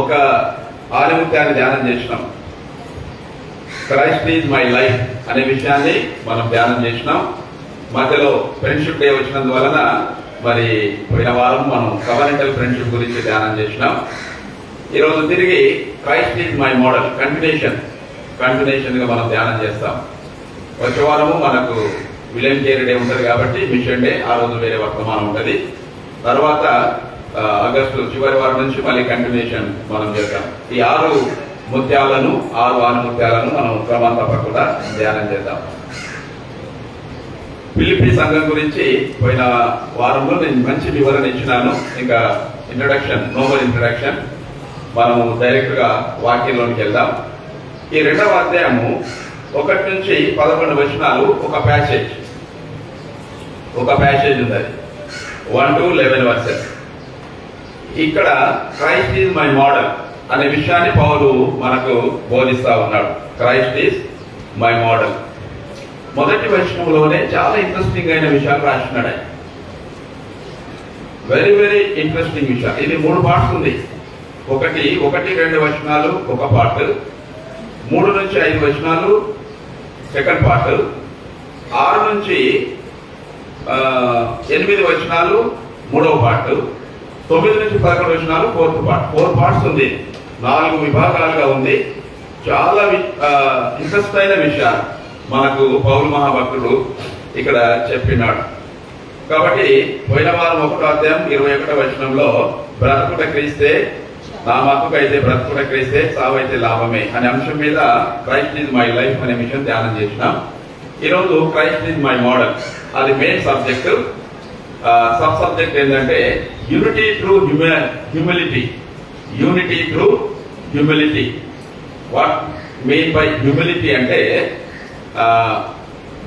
ఒక ఆనిముత్యాన్ని ధ్యానం చేసినాం. క్రైస్ట్ ఈజ్ మై లైఫ్ అనే విషయాన్ని మనం ధ్యానం చేసినాం. మధ్యలో ఫ్రెండ్షిప్ డే వచ్చినందువలన మరి పోయిన వారం మనం కవర్నెంటల్ ఫ్రెండ్షిప్ గురించి ధ్యానం చేసినాం. ఈరోజు తిరిగి Christ is my model continuation గా మనం ధ్యానం చేస్తాం. వచ్చే వారము మనకు విలియం కేరీ డే ఉంటుంది కాబట్టి మిషన్ డే, ఆ రోజు వేరే వర్తమానం ఉంటుంది. తర్వాత ఆగస్టు చివరి వారం నుంచి మళ్ళీ కంటిన్యూషన్ మనం చేద్దాం. ఈ 6 ముత్యాలను 6 ఆనిముత్యాలను మనం క్రమం తప్పకుండా ధ్యానం చేద్దాం. ఫిలిప్పీ సంఘం గురించి పోయిన వారంలో నేను మంచి వివరణ ఇచ్చినాను. ఇంకా నోబల్ ఇంట్రడక్షన్. మనము డైరెక్ట్ గా వాక్యంలోనికి వెళ్దాం. ఈ 2వ అధ్యాయము 1 నుంచి 11 వచనాలు ఒక ప్యాసేజ్ ఉంది. 1 to 11 వర్సెస్. ఇక్కడ క్రైస్ట్ ఈజ్ మై మోడల్ అనే విషయాన్ని పౌలు మనకు బోధిస్తా ఉన్నాడు. Christ is my model. మొదటి వచనంలోనే చాలా ఇంట్రెస్టింగ్ అయిన విషయాలు రాసినాడు. వెరీ వెరీ ఇంట్రెస్టింగ్ విషయాలు. ఇది 3 పార్ట్స్ ఉంది. 1, 2 వచనాలు ఒక పార్ట్, 3 నుంచి 5 వచనాలు సెకండ్ పార్ట్, 6 నుంచి 8 వచనాలు 3వ పార్ట్, 9 నుంచి 11 వచనాలు 4th పార్ట్. 4 పార్ట్స్ ఉంది. 4 విభాగాలుగా ఉంది. చాలా ఇంట్రెస్ట్ అయిన విషయాలు మనకు పౌలు మహాభక్తుడు ఇక్కడ చెప్పినాడు. కాబట్టి పోయిన వారం 1వ అధ్యాయం 21వ వచనంలో బ్రతుకుట క్రీస్తే, నా మక్కుకైతే బ్రతుకుట క్రీస్తే, సావైతే లాభమే అనే అంశం మీద క్రైస్ట్ ఈజ్ మై లైఫ్ అనే విషయం ధ్యానం చేసినాం. ఈరోజు క్రైస్ట్ ఈజ్ మై మోడల్, అది మెయిన్ సబ్జెక్ట్. సబ్ సబ్జెక్ట్ ఏంటంటే unity through humility. Unity through humility. What mean by humility అంటే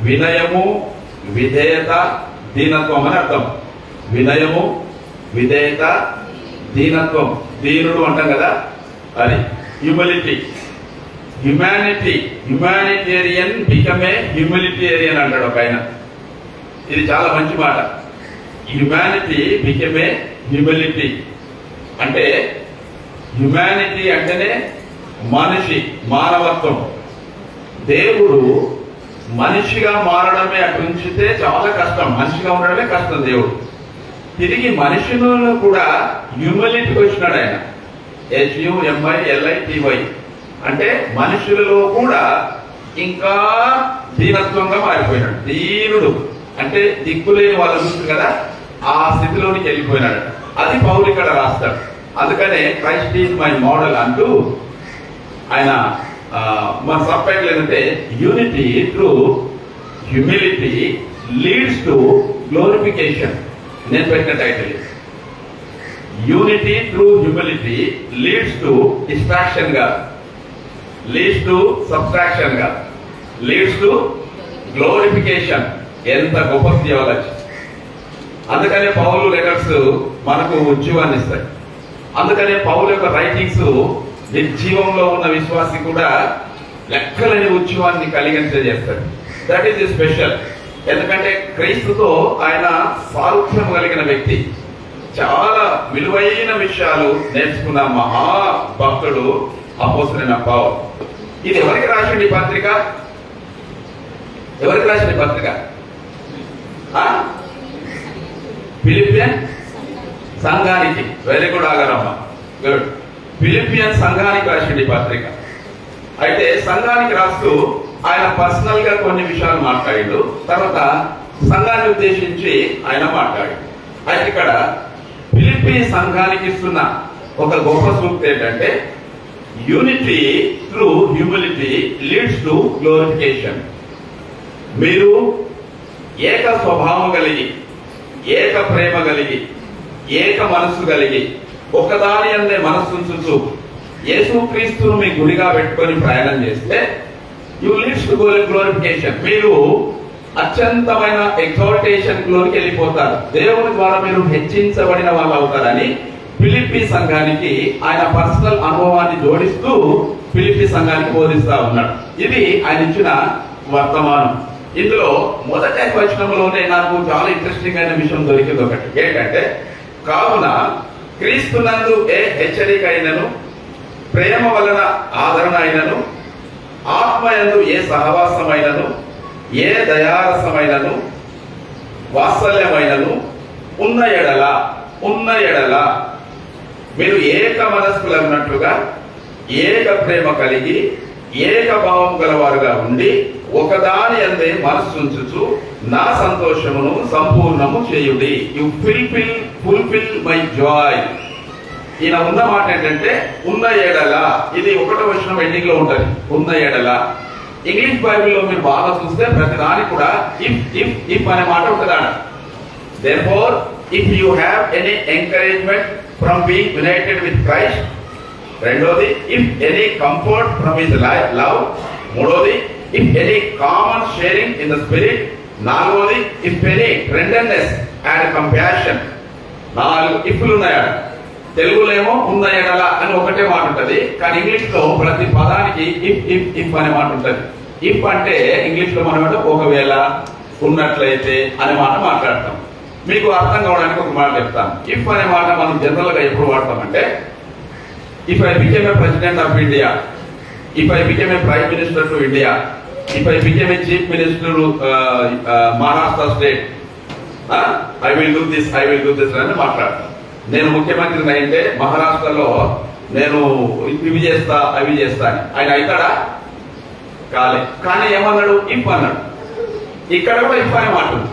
వినయము, విధేయత, దీనత్వం అని అర్థం. వినయము, విధేయత, దీనత్వం. దీనుడు అంటాం కదా, అది హ్యూమిలిటీ. హ్యుమానిటేరియన్ బికమే హ్యూమిలిటేరియన్ అంటాడు ఒక ఆయన. ఇది చాలా మంచి మాట. Humanity బికమే humility. అంటే హ్యుమానిటీ అంటేనే మనిషి, మానవత్వం. దేవుడు మనిషిగా మారడమే అటు ఉంచితే చాలా కష్టం. మనిషిగా ఉండడమే కష్టం. దేవుడు తిరిగి మనిషిలో కూడా హ్యూమిలిటీకి వచ్చినాడు ఆయన. HUMILITY. అంటే మనుషులలో కూడా ఇంకా దీనత్వంగా మారిపోయినాడు. దీనుడు అంటే దిక్కులేని వాళ్ళు చూస్తారు కదా, ఆ స్థితిలోనికి వెళ్ళిపోయినాడు. అది పౌలు ఇక్కడ రాస్తాడు. అందుకనే క్రైస్ట్ ఈజ్ మై మోడల్ అంటూ ఆయన మన సబ్ టైటిల్ ఏంటంటే unity through humility leads to glorification. నేను పెట్టిన title unity through humility leads to distraction గా, లీడ్స్ టు సబ్ట్రాక్షన్ గా, లీడ్స్ టు గ్లోరిఫికేషన్. ఎంత గొప్ప థియాలజీ. అందుకనే పౌలు లెటర్స్ మనకు ఉజ్జీవాన్ని ఇస్తాయి. అందుకనే పౌలు యొక్క రైటింగ్స్ నిర్జీవంలో ఉన్న విశ్వాసి కూడా లెక్కలేని ఉజ్జీవాన్ని కలిగించేస్తాడు. That is special. ఎందుకంటే క్రీస్తుతో ఆయన సారూప్యం కలిగిన వ్యక్తి. చాలా విలువైన విషయాలు నేర్చుకున్న మహాభక్తుడు అపోస్తలుడైన పౌలు. ఇది ఎవరికి రాసింది పత్రిక? ఎవరికి రాసింది పత్రిక? ఫిలిప్పియన్ సంఘానికి. వెరీ గుడ్ ఆగారమ్మ, గుడ్. ఫిలిప్పియన్ సంఘానికి రాసింది పత్రిక. అయితే సంఘానికి రాస్తూ ఆయన పర్సనల్ గా కొన్ని విషయాలు మాట్లాడాడు. తర్వాత సంఘాన్ని ఉద్దేశించి ఆయన మాట్లాడాడు. అయితే ఇక్కడ ఫిలిప్పీ సంఘానికి ఇస్తున్న ఒక గొప్ప సూక్తి ఏంటంటే unity through humility leads to glorification. మీరు ఏక స్వభావం కలిగి, ఏక ప్రేమ కలిగి, ఏక మనస్సు కలిగి, ఒకదాని అందే మనస్సు ఉంచుతూ యేసుక్రీస్తును మీ గుడిగా పెట్టుకొని ప్రయాణం చేస్తే యు లీడ్స్ టు గ్లోరిఫికేషన్. మీరు అత్యంతమైన ఎగ్జాల్టేషన్ లోకి వెళ్ళిపోతారు. దేవుని ద్వారా మీరు హెచ్చించబడిన వాళ్ళు అవుతారని ఫిలిప్పీ సంఘానికి ఆయన పర్సనల్ అనుభవాన్ని జోడిస్తూ ఫిలిప్పీ సంఘానికి బోధిస్తా ఉన్నాడు. ఇది ఆయన ఇచ్చిన వర్తమానం. ఇందులో మొదటి వచనంలోనే నాకు చాలా ఇంట్రెస్టింగ్ అయిన విషయం దొరికింది. ఒకటి ఏంటంటే, కావున క్రీస్తునందు ఏ హెచ్చరిక అయినను ప్రేమ వలన ఆదరణ అయినను, ఆత్మయందు ఏ సహవాసమైనను, ఏ దయారసమైనను, వాత్సల్యమైనను ఉన్న ఎడల మీరు ఏక మనస్కులన్నట్లుగా ఏక ప్రేమ కలిగి ఏక భావం గలవారుగా ఉండి ఒకదాని అందే మనస్సు ఉంచుచు నా సంతోషమును సంపూర్ణము చేయుడి. You fulfil my Joy. ఈయన ఉన్న మాట ఏంటంటే ఉన్న ఎడల. ఇది 1వ వచనం ఎండింగ్ లో ఉంటది. ఉన్న ఎడల. ఇంగ్లీష్ బైబిల్లో మీరు బాగా చూస్తే ప్రతి దానికి కూడా ఇఫ్ అనే మాట ఉంటుందా. Therefore, if you have any encouragement from being united with Christ, రెండోది if any comfort from his love, మూడోది if any common sharing in the spirit, నాలుగోది if any tenderness and compassion. 4 ఇఫ్లు ఉన్నాయా. తెలుగులో ఏమో ఉన్న ఎడల అని ఒకటే మాట ఉంటది, కానీ ఇంగ్లీష్ లో ప్రతి పదానికి ఇఫ్ అనే మాట ఉంటది. ఇఫ్ అంటే ఇంగ్లీష్ లో మనం ఒకవేళ, ఉన్నట్లయితే అనే మాట మాట్లాడతాం. మీకు అర్థం కావడానికి ఒక మాట చెప్తాను. ఇఫ్ అనే మాట మనం జనరల్ గా ఎప్పుడు వాడతామంటే, if I became a president of India, if I became a prime minister to India, if I became a chief minister Maharashtra state, I will do this అని మాట్లాడతాను. నేను ముఖ్యమంత్రిని అయితే మహారాష్ట్రలో నేను ఇవి చేస్తా అవి చేస్తా అని. ఆయన అవుతాడా? కాలే. కానీ ఏమన్నాడు? ఇఫ్ అన్నాడు. ఇక్కడ కూడా ఇఫ్ అనే మాట ఉంది.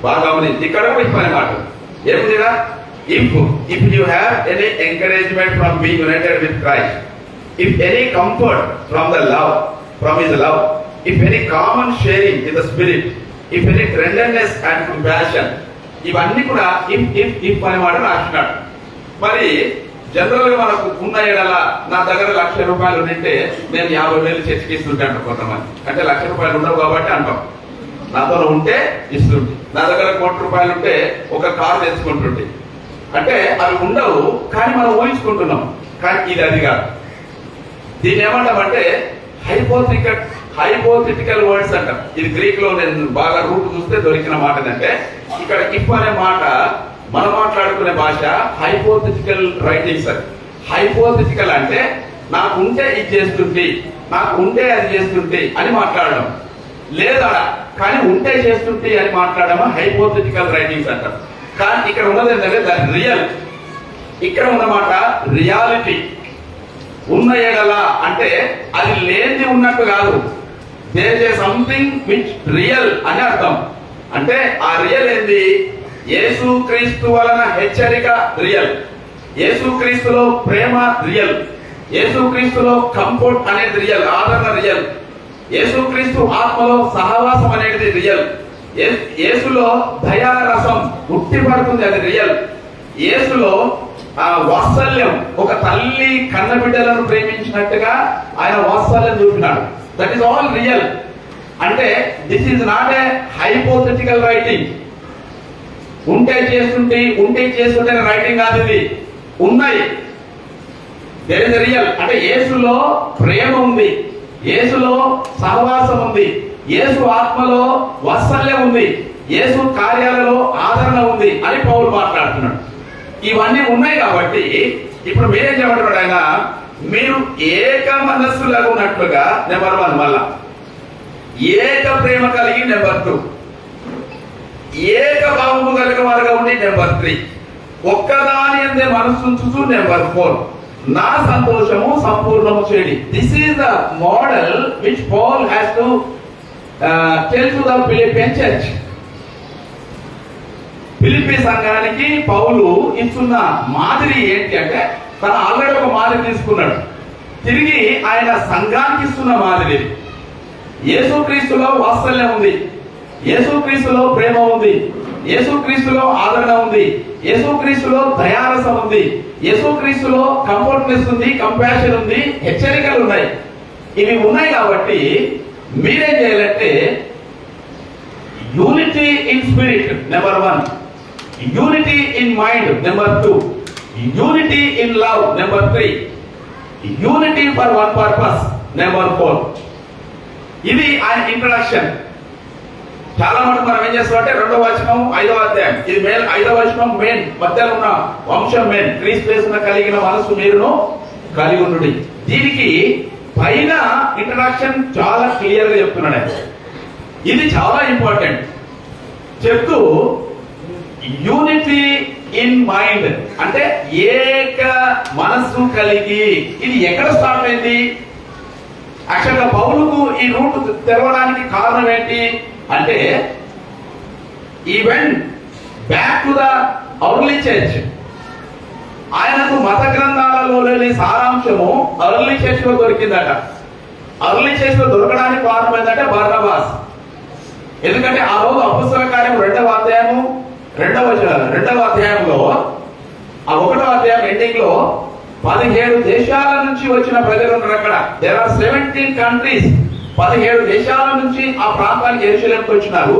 బాగా గమనించి ఇక్కడ కూడా ఇఫ్ అనే మాట ఏముందిగా. If you have any encouragement from being united with Christ, if any comfort from his love, if any common sharing in the spirit, if any tenderness and compassion, ఇవన్నీ కూడా ఇఫ్ అనే మాట రాసినాడు. మరి జనరల్ గా మనకు ఉన్న ఎడల నా దగ్గర ₹1,00,000 ఉంటే నేను 50,000 చర్చకి ఇస్తుంటాను కొంతమంది. అంటే ₹1,00,000 ఉండవు కాబట్టి అంటాం. నాతో ఉంటే ఇస్తుంటే, నా దగ్గర ₹1,00,00,000 ఉంటే ఒక కారు తెచ్చుకుంటుంటే, అంటే అవి ఉండవు కానీ మనం ఊహించుకుంటున్నాం. కానీ ఇది అది కాదు. దీన్ని ఏమంటామంటే హైపోథెటికల్ వర్డ్స్ అంటాం. ఇది గ్రీక్ లో నేను బాగా రూట్ చూస్తే దొరికిన మాట ఏంటంటే, ఇక్కడ ఇఫ్ అనే మాట మనం మాట్లాడుకునే భాష హైపోథెటికల్ రైటింగ్స్ అని. హైపోథెటికల్ అంటే నాకు ఉంటే ఇది చేస్తుంటే, నాకు ఉంటే అది చేస్తుంటే అని మాట్లాడడం, లేదా కానీ ఉంటే చేస్తుంటే అని మాట్లాడమా హైపోథెటికల్ రైటింగ్స్ అంటారు. కానీ ఇక్కడ ఉన్నది ఏంటంటే దాని రియల్. ఇక్కడ ఉన్నమాట రియాలిటీ. ఉన్న ఎడల అంటే అది లేనిది ఉన్నట్టు కాదు. There is something which real అని అర్థం. అంటే ఆ రియల్ ఏంది? యేసుక్రీస్తు వలన హెచ్చరిక రియల్, యేసుక్రీస్తులో ప్రేమ రియల్, యేసుక్రీస్తులో కంఫర్ట్ అనేది రియల్, ఆదరణ రియల్, యేసుక్రీస్తు ఆత్మలో సహవాసం అనేది రియల్, యేసులో దయారసం ఉట్టిపడుతుంది అది రియల్, యేసులో వాత్సల్యం, ఒక తల్లి కన్న బిడ్డలను ప్రేమించినట్టుగా ఆయన వాత్సల్యం చూపినాడు. That is all real. అంటే this is not a hypothetical writing. ఉంటే చేస్తుంటే రైటింగ్ కాదు ఇది. ఉన్నాయి. There is real. అంటే యేసులో ప్రేమ ఉంది, యేసులో సహవాసం ఉంది, యేసు ఆత్మలో వాత్సల్యం ఉంది, యేసు కార్యాలలో ఆదరణ ఉంది అని పౌలు మాట్లాడుతున్నాడు. ఇవన్నీ ఉన్నాయి కాబట్టి ఇప్పుడు మీరేం చెప్పంటున్నాడు ఆయన? మీరు ఏక మనస్సులాగా ఉన్నట్లుగా నెంబర్ 1, మళ్ళా ఏక ప్రేమ కలిగి నెంబర్ 2, ఏక భావము కలిగిన వారుగా ఉండి నెంబర్ 3, ఒక్కదాని అందే మనస్సు ఉంచుచు నెంబర్ 4, నా సంతోషము సంపూర్ణము చేయండి. This is the model which Paul has to tell to the Philippian church. Philippi సంఘానికి పౌలు ఇస్తున్న మాదిరి ఏంటి అంటే, తన ఆల్రెడీ ఒక మాదిరి తీసుకున్నాడు, తిరిగి ఆయన సంఘానికి ఇస్తున్న మాదిరి. యేసుక్రీస్తులో వాత్సల్యం ఉంది, యేసుక్రీస్తులో ప్రేమ ఉంది, యేసుక్రీస్తులో ఆదరణ ఉంది, యేసుక్రీస్తులో దయారసం ఉంది, యేసుక్రీస్తులో కంఫర్ట్నెస్ ఉంది, కంపాషన్ ఉంది, హెచ్చరికలు ఉన్నాయి. ఇవి ఉన్నాయి కాబట్టి మీరేం చేయాలంటే unity in spirit number 1, unity in mind number 2, unity in love number 3, unity for one purpose number 4. ఇది ఆయన ఇంట్రడక్షన్. చాలా మటుకు మనం ఏం చేస్తామంటే 2వ వచనం 5వ అధ్యాయం, ఇది 5వ వచనం మెయిన్, మధ్యలో ఉన్న వంశం మెయిన్, క్రీస్తు యేసున కలిగిన మనస్సు మీరును కలిగి ఉండుడి. దీనికి పైన ఇంట్రడక్షన్ చాలా క్లియర్ గా చెప్తున్నాడు ఆయన. ఇది చాలా ఇంపార్టెంట్. చెప్తూ యూనిటీ ఇన్ మైండ్ అంటే ఏక మనస్సు కలిగి, ఇది ఎక్కడ స్టార్ట్ అయింది? యాక్చువల్గా పౌలుకు ఈ రూట్ తెరవడానికి కారణం ఏంటి అంటే, even back to the early church. ఆయనకు మత గ్రంథాలలో లేని సారాంశము ఎర్లీ చర్చ్ లో దొరికిందట. ఎర్లీ చర్చ్ లో దొరకడానికి కారణం ఏంటంటే బర్నబాస్. ఎందుకంటే ఆ రోజు అపొస్తలుల కార్యం 2వ అధ్యాయంలో ఆ 1వ అధ్యాయం ఎండింగ్ లో 17 దేశాల నుంచి వచ్చిన ప్రజలు ఉన్నారు అక్కడ. There are 17 countries. 17 దేశాల నుంచి ఆ ప్రాంతానికి యెరూషలేముకు వచ్చినారు.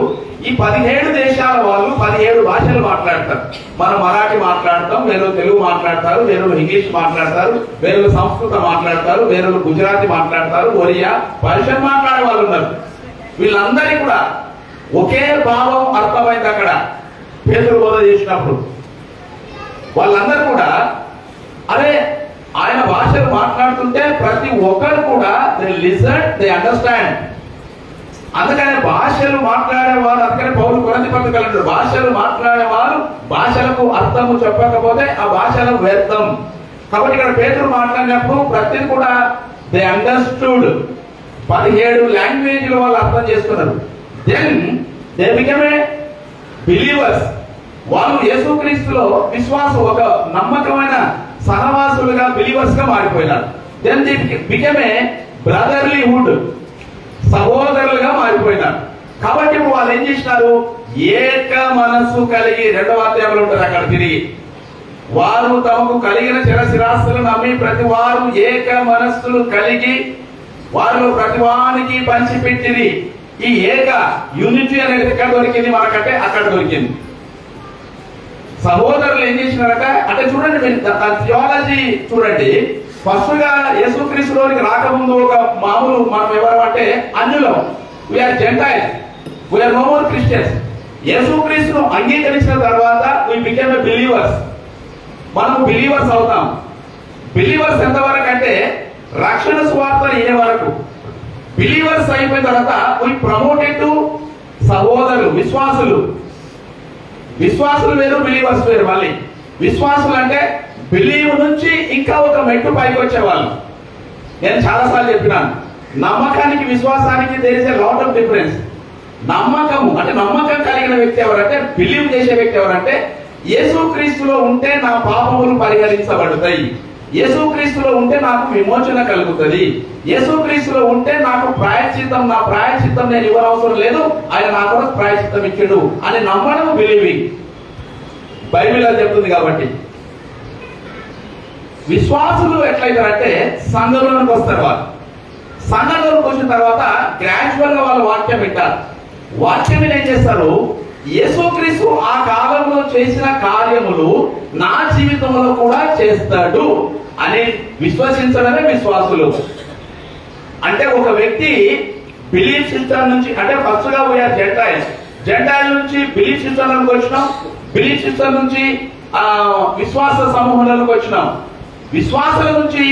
ఈ 17 దేశాల వాళ్ళు 17 భాషలు మాట్లాడతారు. మనం మరాఠీ మాట్లాడతాం, వేరే తెలుగు మాట్లాడతారు, వేరే ఇంగ్లీష్ మాట్లాడతారు, వేరే సంస్కృతం మాట్లాడతారు, వేరే గుజరాతీ మాట్లాడతారు, ఒరియా, పర్షియన్ మాట్లాడే వాళ్ళు ఉన్నారు. వీళ్ళందరికీ కూడా ఒకే భావం అర్థమైంది అక్కడ పేతురు బోధ చేసినప్పుడు. వాళ్ళందరూ కూడా అరే ఆయన భాషలు మాట్లాడుతుంటే ప్రతి ఒక్కరు కూడా దే లిసన్, దే అండర్స్టాండ్. అందుకని భాషలు మాట్లాడేవారు, అందుకని పౌలు కొరింథీ పత్రికలో అంటాడు, భాషలు మాట్లాడేవారు భాషలకు అర్థము చెప్పకపోతే ఆ భాషలు వ్యర్థం. కాబట్టి ఇక్కడ పేతురు మాట్లాడినప్పుడు ప్రతిది కూడా దే అండర్స్టూడ్. 17 లాంగ్వేజ్లు వాళ్ళు అర్థం చేసుకున్నారు. Then they become a believers. వాళ్ళు యేసుక్రీస్తులో విశ్వాసం, ఒక నమ్మకమైన సహవాసులుగా బిలీవర్స్ గా మారిపోయినారు. Then they become a brotherhood, సహోదరులుగా మారిపోయినారు. కాబట్టి వాళ్ళు ఏం చేసినారు? ఏక మనస్సు కలిగి 2వ అధ్యాయంలో ఉంటారు అక్కడ తిరిగి. వారు తమకు కలిగిన చిరస్థిరాస్తులను నమ్మి ప్రతి వారు ఏక మనస్సులు కలిగి వారిలో ప్రతి వానికి పంచిపెట్టిరి. ఈ ఏక యూనిటీ అనేది ఎక్కడ దొరికింది మనకంటే అక్కడ దొరికింది. సహోదరులు ఏం చేసినారట అంటే చూడండి, మీరు థియాలజీ చూడండి. ఫస్ట్ గా యేసుక్రీస్తులోనికి రాకముందు ఒక మామూలు మనం ఎవరు అంటే అన్యులం, we are gentiles, we are no more Christians. యేసుక్రీస్తును అంగీకరించిన తర్వాత వీ బికేమ్ ఏ బిలీవర్స్. మనం బిలీవర్స్ అవుతాం. బిలీవర్స్ ఎంతవరకు అంటే రక్షణ సువార్త అయ్యే వరకు. బిలీవర్స్ అయిపోయిన తర్వాత వీ ప్రమోటెడ్ టు సహోదరులు, విశ్వాసులు. విశ్వాసులు వేరు, బిలీవర్స్ వేరు. మళ్ళీ విశ్వాసులు అంటే బిలీవ్ నుంచి ఇంకా ఒక మెట్టు పైకి వచ్చేవాళ్ళు. నేను చాలాసార్లు చెప్పినాను, నమ్మకానికి విశ్వాసానికి there is a lot of difference. నమ్మకము అంటే నమ్మకం కలిగిన వ్యక్తి ఎవరంటే, బిలీవ్ చేసే వ్యక్తి ఎవరంటే, యేసుక్రీస్తులో ఉంటే నా పాపములు పరిహరించబడతాయి, యేసుక్రీస్తులో ఉంటే నాకు విమోచన కలుగుతుంది, యేసుక్రీస్తులో ఉంటే నాకు ప్రాయశ్చిత్తం, నా ప్రాయశ్చిత్తం నేను ఇవ్వనవసరం లేదు, ఆయన నా కొరకు ప్రాయశ్చిత్తం ఇచ్చాడు అని నమ్మడం బిలీవింగ్. బైబిల్ అది చెప్తుంది. కాబట్టి విశ్వాసులు ఎట్లయితారంటే సంఘంలోకి వస్తారు. వాళ్ళు సంఘంలోకి వచ్చిన తర్వాత గ్రాడ్యువల్ గా వాళ్ళు వాక్యం వింటారు. వాక్యం ఏం చేస్తారు? యేసుక్రీస్తు ఆ కాలంలో చేసిన కార్యములు నా జీవితంలో కూడా చేస్తాడు అని విశ్వసించడమే విశ్వాసులు. అంటే ఒక వ్యక్తి బిలీఫ్ సిస్టమ్ నుంచి, అంటే ఫస్ట్ గా వీఆర్ జెంటైల్స్, జెంటైల్ నుంచి బిలీఫ్ సిస్టంలోకి వచ్చినాం, బిలీఫ్ సిస్టమ్ నుంచి విశ్వాస సమూహాలకు వచ్చినాం, విశ్వాసాల నుంచి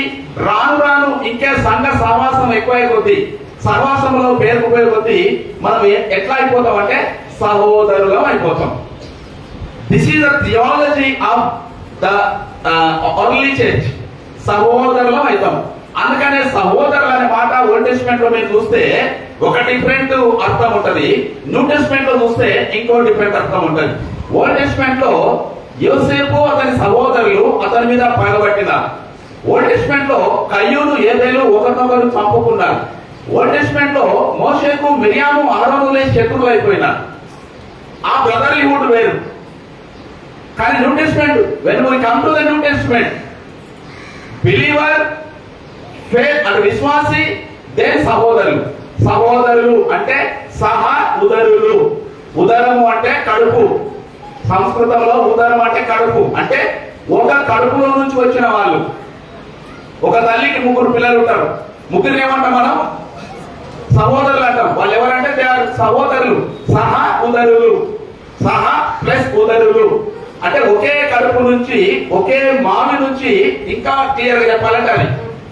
రాను రాను ఇంకా సంఘ సహవాసం ఎక్కువ కొద్దీ, సహవాసంలో పేరుకుపోయే కొద్దీ మనం ఎట్లా అయిపోతాం అంటే సహోదరులం అయిపోతాం. This is the theology of the early church. సహోదరులం అవుతాం. అందుకనే సహోదరులు అనే మాట ఓల్డ్ టెస్ట్మెంట్ లో మీరు చూస్తే ఒక డిఫరెంట్ అర్థం ఉంటది, న్యూ టెస్ట్మెంట్ లో చూస్తే ఇంకో డిఫరెంట్ అర్థం ఉంటది. ఓల్డ్ టెస్ట్మెంట్ లో యోసేపు అతని సహోదరులు అతని మీద పగబట్టినారు. ఓల్డ్ టెస్ట్మెంట్ లో కయ్యూను ఏబేలు ఒకరినొకరు చంపుకున్నారు. ఓల్డ్ టెస్ట్మెంట్ లో మోషేకు మిరియాము అహరోనులే శత్రువులు అయిపోయినారు. ఆ బ్రదర్లీహుడ్ వేరు. కానీ New Testament, when we come to the New Testament, believer, faith అంటే విశ్వాసి, దెన్ సహోదరులు. సహోదరులు అంటే సహ ఉదరులు. ఉదరము అంటే కడుపు. సంస్కృతంలో ఉదరం అంటే కడుపు. అంటే ఒక కడుపులో నుంచి వచ్చిన వాళ్ళు. ఒక తల్లికి 3 పిల్లలు ఉంటారు. ముగ్గురు ఏమంటాం మనం? సహోదరులు అంటాం. వాళ్ళు ఎవరంటే సహోదరులు, సహ ఉదరులు, సహ ప్లస్ ఉదరులు. అంటే ఒకే కడుపు నుంచి, ఒకే మామి నుంచి, ఇంకా క్లియర్ గా చెప్పాలంటే అది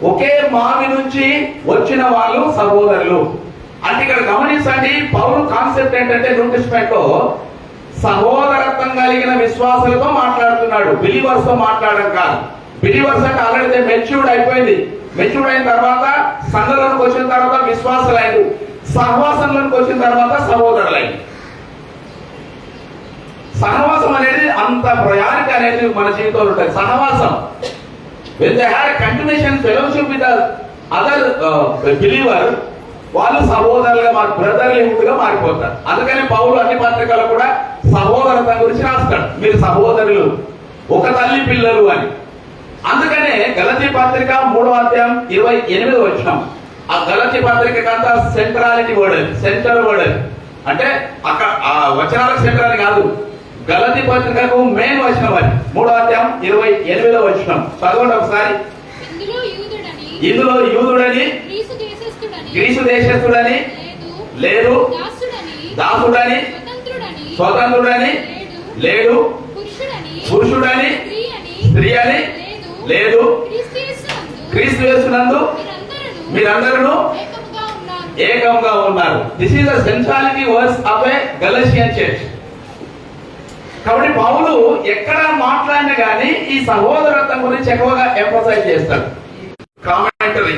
ఒకే మామి నుంచి వచ్చిన వాళ్ళు సహోదరులు. అంటే ఇక్కడ గమనించండి, పౌలు కాన్సెప్ట్ ఏంటంటే న్యూ టెస్టమెంట్ లో సహోదరత్వం కలిగిన విశ్వాసులతో మాట్లాడుతున్నాడు, బిలీవర్స్ తో మాట్లాడడం కాదు. బిలీవర్స్ అంటే ఆల్రెడీ మెచ్యూర్డ్ అయిపోయింది. మెచ్యూర్డ్ అయిన తర్వాత సంఘంలోకి వచ్చిన తర్వాత విశ్వాసులైన, సహవాసంలోకి వచ్చిన తర్వాత సహోదరులైన. సహవాసం అనేది అంత ప్రయారిటీ అనేది మన జీవితంలో ఉంటుంది. సహవాసం when they had a continuation fellowship with the other believer, వాళ్ళు సహోదరులుగా బ్రదర్లీహుడ్ గా మారిపోతారు. అందుకని పౌలు అన్ని పత్రికల్లో కూడా సహోదరత గురించి రాస్తాడు, మీరు సహోదరులు, ఒక తల్లి పిల్లలు అని. అందుకనే గలతీ పత్రిక 3వ అధ్యాయం 28వ వచనం, ఆ గలతీ పత్రిక అంతా సెంట్రాలిటీ వర్డ్, సెంటర్ వర్డ్ అంటే అక్కడ ఆ వచనాలకు సెంటర్ అని కాదు, గలతీ పత్రికకు మెయిన్ వచనం అది. 3వ అధ్యాయం 28వ వచనం చదవండి ఒకసారి. ఇందులో యూదుడని, గ్రీసు దేశస్థుడని లేదు, దాసుడని, స్వతంత్రుడని లేడు, పురుషుడని, స్త్రీ అని లేదు, క్రీస్తు యేసునందు మీరందరూ ఏకంగా ఉన్నారు. This is the centrality verse of a Galatian church. కాబట్టి పౌలు ఎక్కడ మాట్లాడినా గానీ ఈ సహోదరత్వం గురించి ఎక్కువగా ఎంఫసైజ్ చేస్తాడు. కామెంటరీ,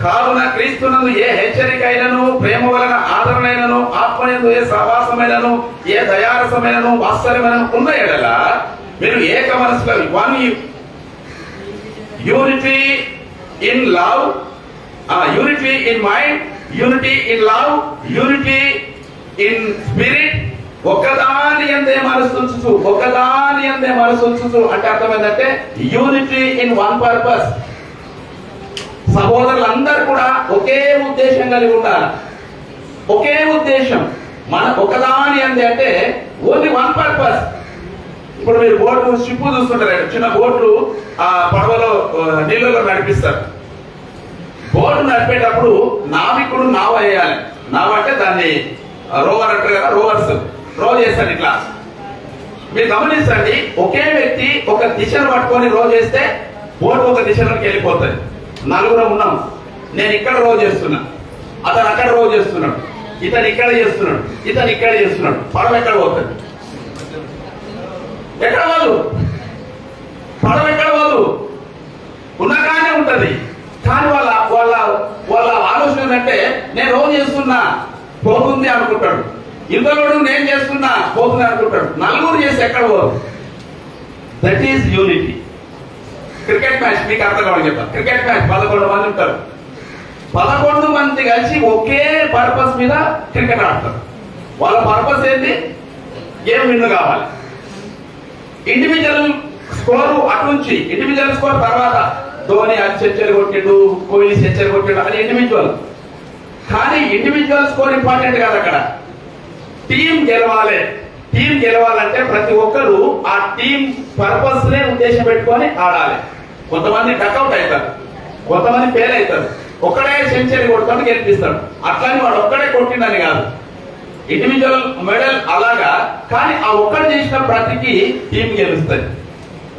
కావున క్రీస్తునందు ఏ హెచ్చరిక అయినను, ప్రేమ వలన ఆదరణైనను, ఆత్మయందు ఏ సహవాసమైనను, ఏ దయారసమైనను, వాత్సల్యమైనను ఉన్న ఎడల మీరు ఏక మనసులో, one unity in love, unity in mind, unity in love, unity in spirit, ఒకదాని అందే మనసు ఉంచుచు, ఒకదాని అందే మనసు ఉంచుచు అంటే అర్థం ఏంటంటే యూనిటీ ఇన్ వన్ పర్పస్. సహోదరులందరూ కూడా ఒకే ఉద్దేశం కలిగి ఉండాలి, ఒకే ఉద్దేశం. మన ఒకదాని అందే అంటే ఓన్లీ వన్ పర్పస్. ఇప్పుడు మీరు బోట్లు, షిప్ చూస్తుంటారు, చిన్న బోట్లు ఆ పడవలో నీళ్ళలో నడిపిస్తారు. బోటు నడిపేటప్పుడు నావికుడు నావ వేయాలి. నావ అంటే దాన్ని రోవర్ అంటారు కదా, రోవర్స్ రో చేస్తాడు ఇట్లా. మీరు గమనించండి, ఒకే వ్యక్తి ఒక దిశను పట్టుకొని రో చేస్తే బోటు ఒక దిశలోకి వెళ్ళిపోతుంది. నలుగురం ఉన్నాం, నేను ఇక్కడ రో చేస్తున్నా, అతను అక్కడ రో చేస్తున్నాడు, ఇతను ఇక్కడ చేస్తున్నాడు, ఇతను ఇక్కడ చేస్తున్నాడు, పడవ ఎక్కడ పోతుంది? ఎక్కడ వాళ్ళు? పడవ ఎక్కడ వాళ్ళు? ఉన్నగానే ఉంటది. కానీ వాళ్ళ వాళ్ళ వాళ్ళ ఆలోచన ఏంటంటే నేను రో చేస్తున్నా పోతుంది అనుకుంటాడు, ఇంతలోడు నేను చేస్తున్నా పోతుంది అనుకుంటాడు. నలుగురు చేసి ఎక్కడ పోదు. That is unity. Cricket match మీకు అర్థం కావాలని చెప్తాను. క్రికెట్ మ్యాచ్ 11 మంది ఉంటారు, 11 మంది కలిసి ఒకే పర్పస్ మీద క్రికెట్ ఆడతారు. వాళ్ళ పర్పస్ ఏంటి? గేమ్ విన్ కావాలి. ఇండివిజువల్ స్కోరు అటు నుంచి, ఇండివిజువల్ స్కోర్ తర్వాత ధోని అది సెంచరీ కొట్టిండు, కోహ్లీ సెంచరీ కొట్టిండు, అది ఇండివిజువల్. కానీ ఇండివిజువల్ స్కోర్ ఇంపార్టెంట్ కాదు. అక్కడ టీం గెలవాలి. టీం గెలవాలంటే ప్రతి ఒక్కరు ఆ టీం పర్పస్ నే ఉద్దేశం పెట్టుకొని ఆడాలి. కొంతమంది డక్అవుట్ అవుతారు, కొంతమంది ఫెయిల్ అవుతారు. ఒక్కడే సెంచరీ కొడతాడు, గెలిపిస్తాడు. అట్లాని వాడు ఒక్కడే కొట్టిండని కాదు, ఇండివిజువల్ మెడల్ అలాగా. కానీ ఆ ఒక్కడు చేసిన ప్రతికి టీం గెలుస్తుంది.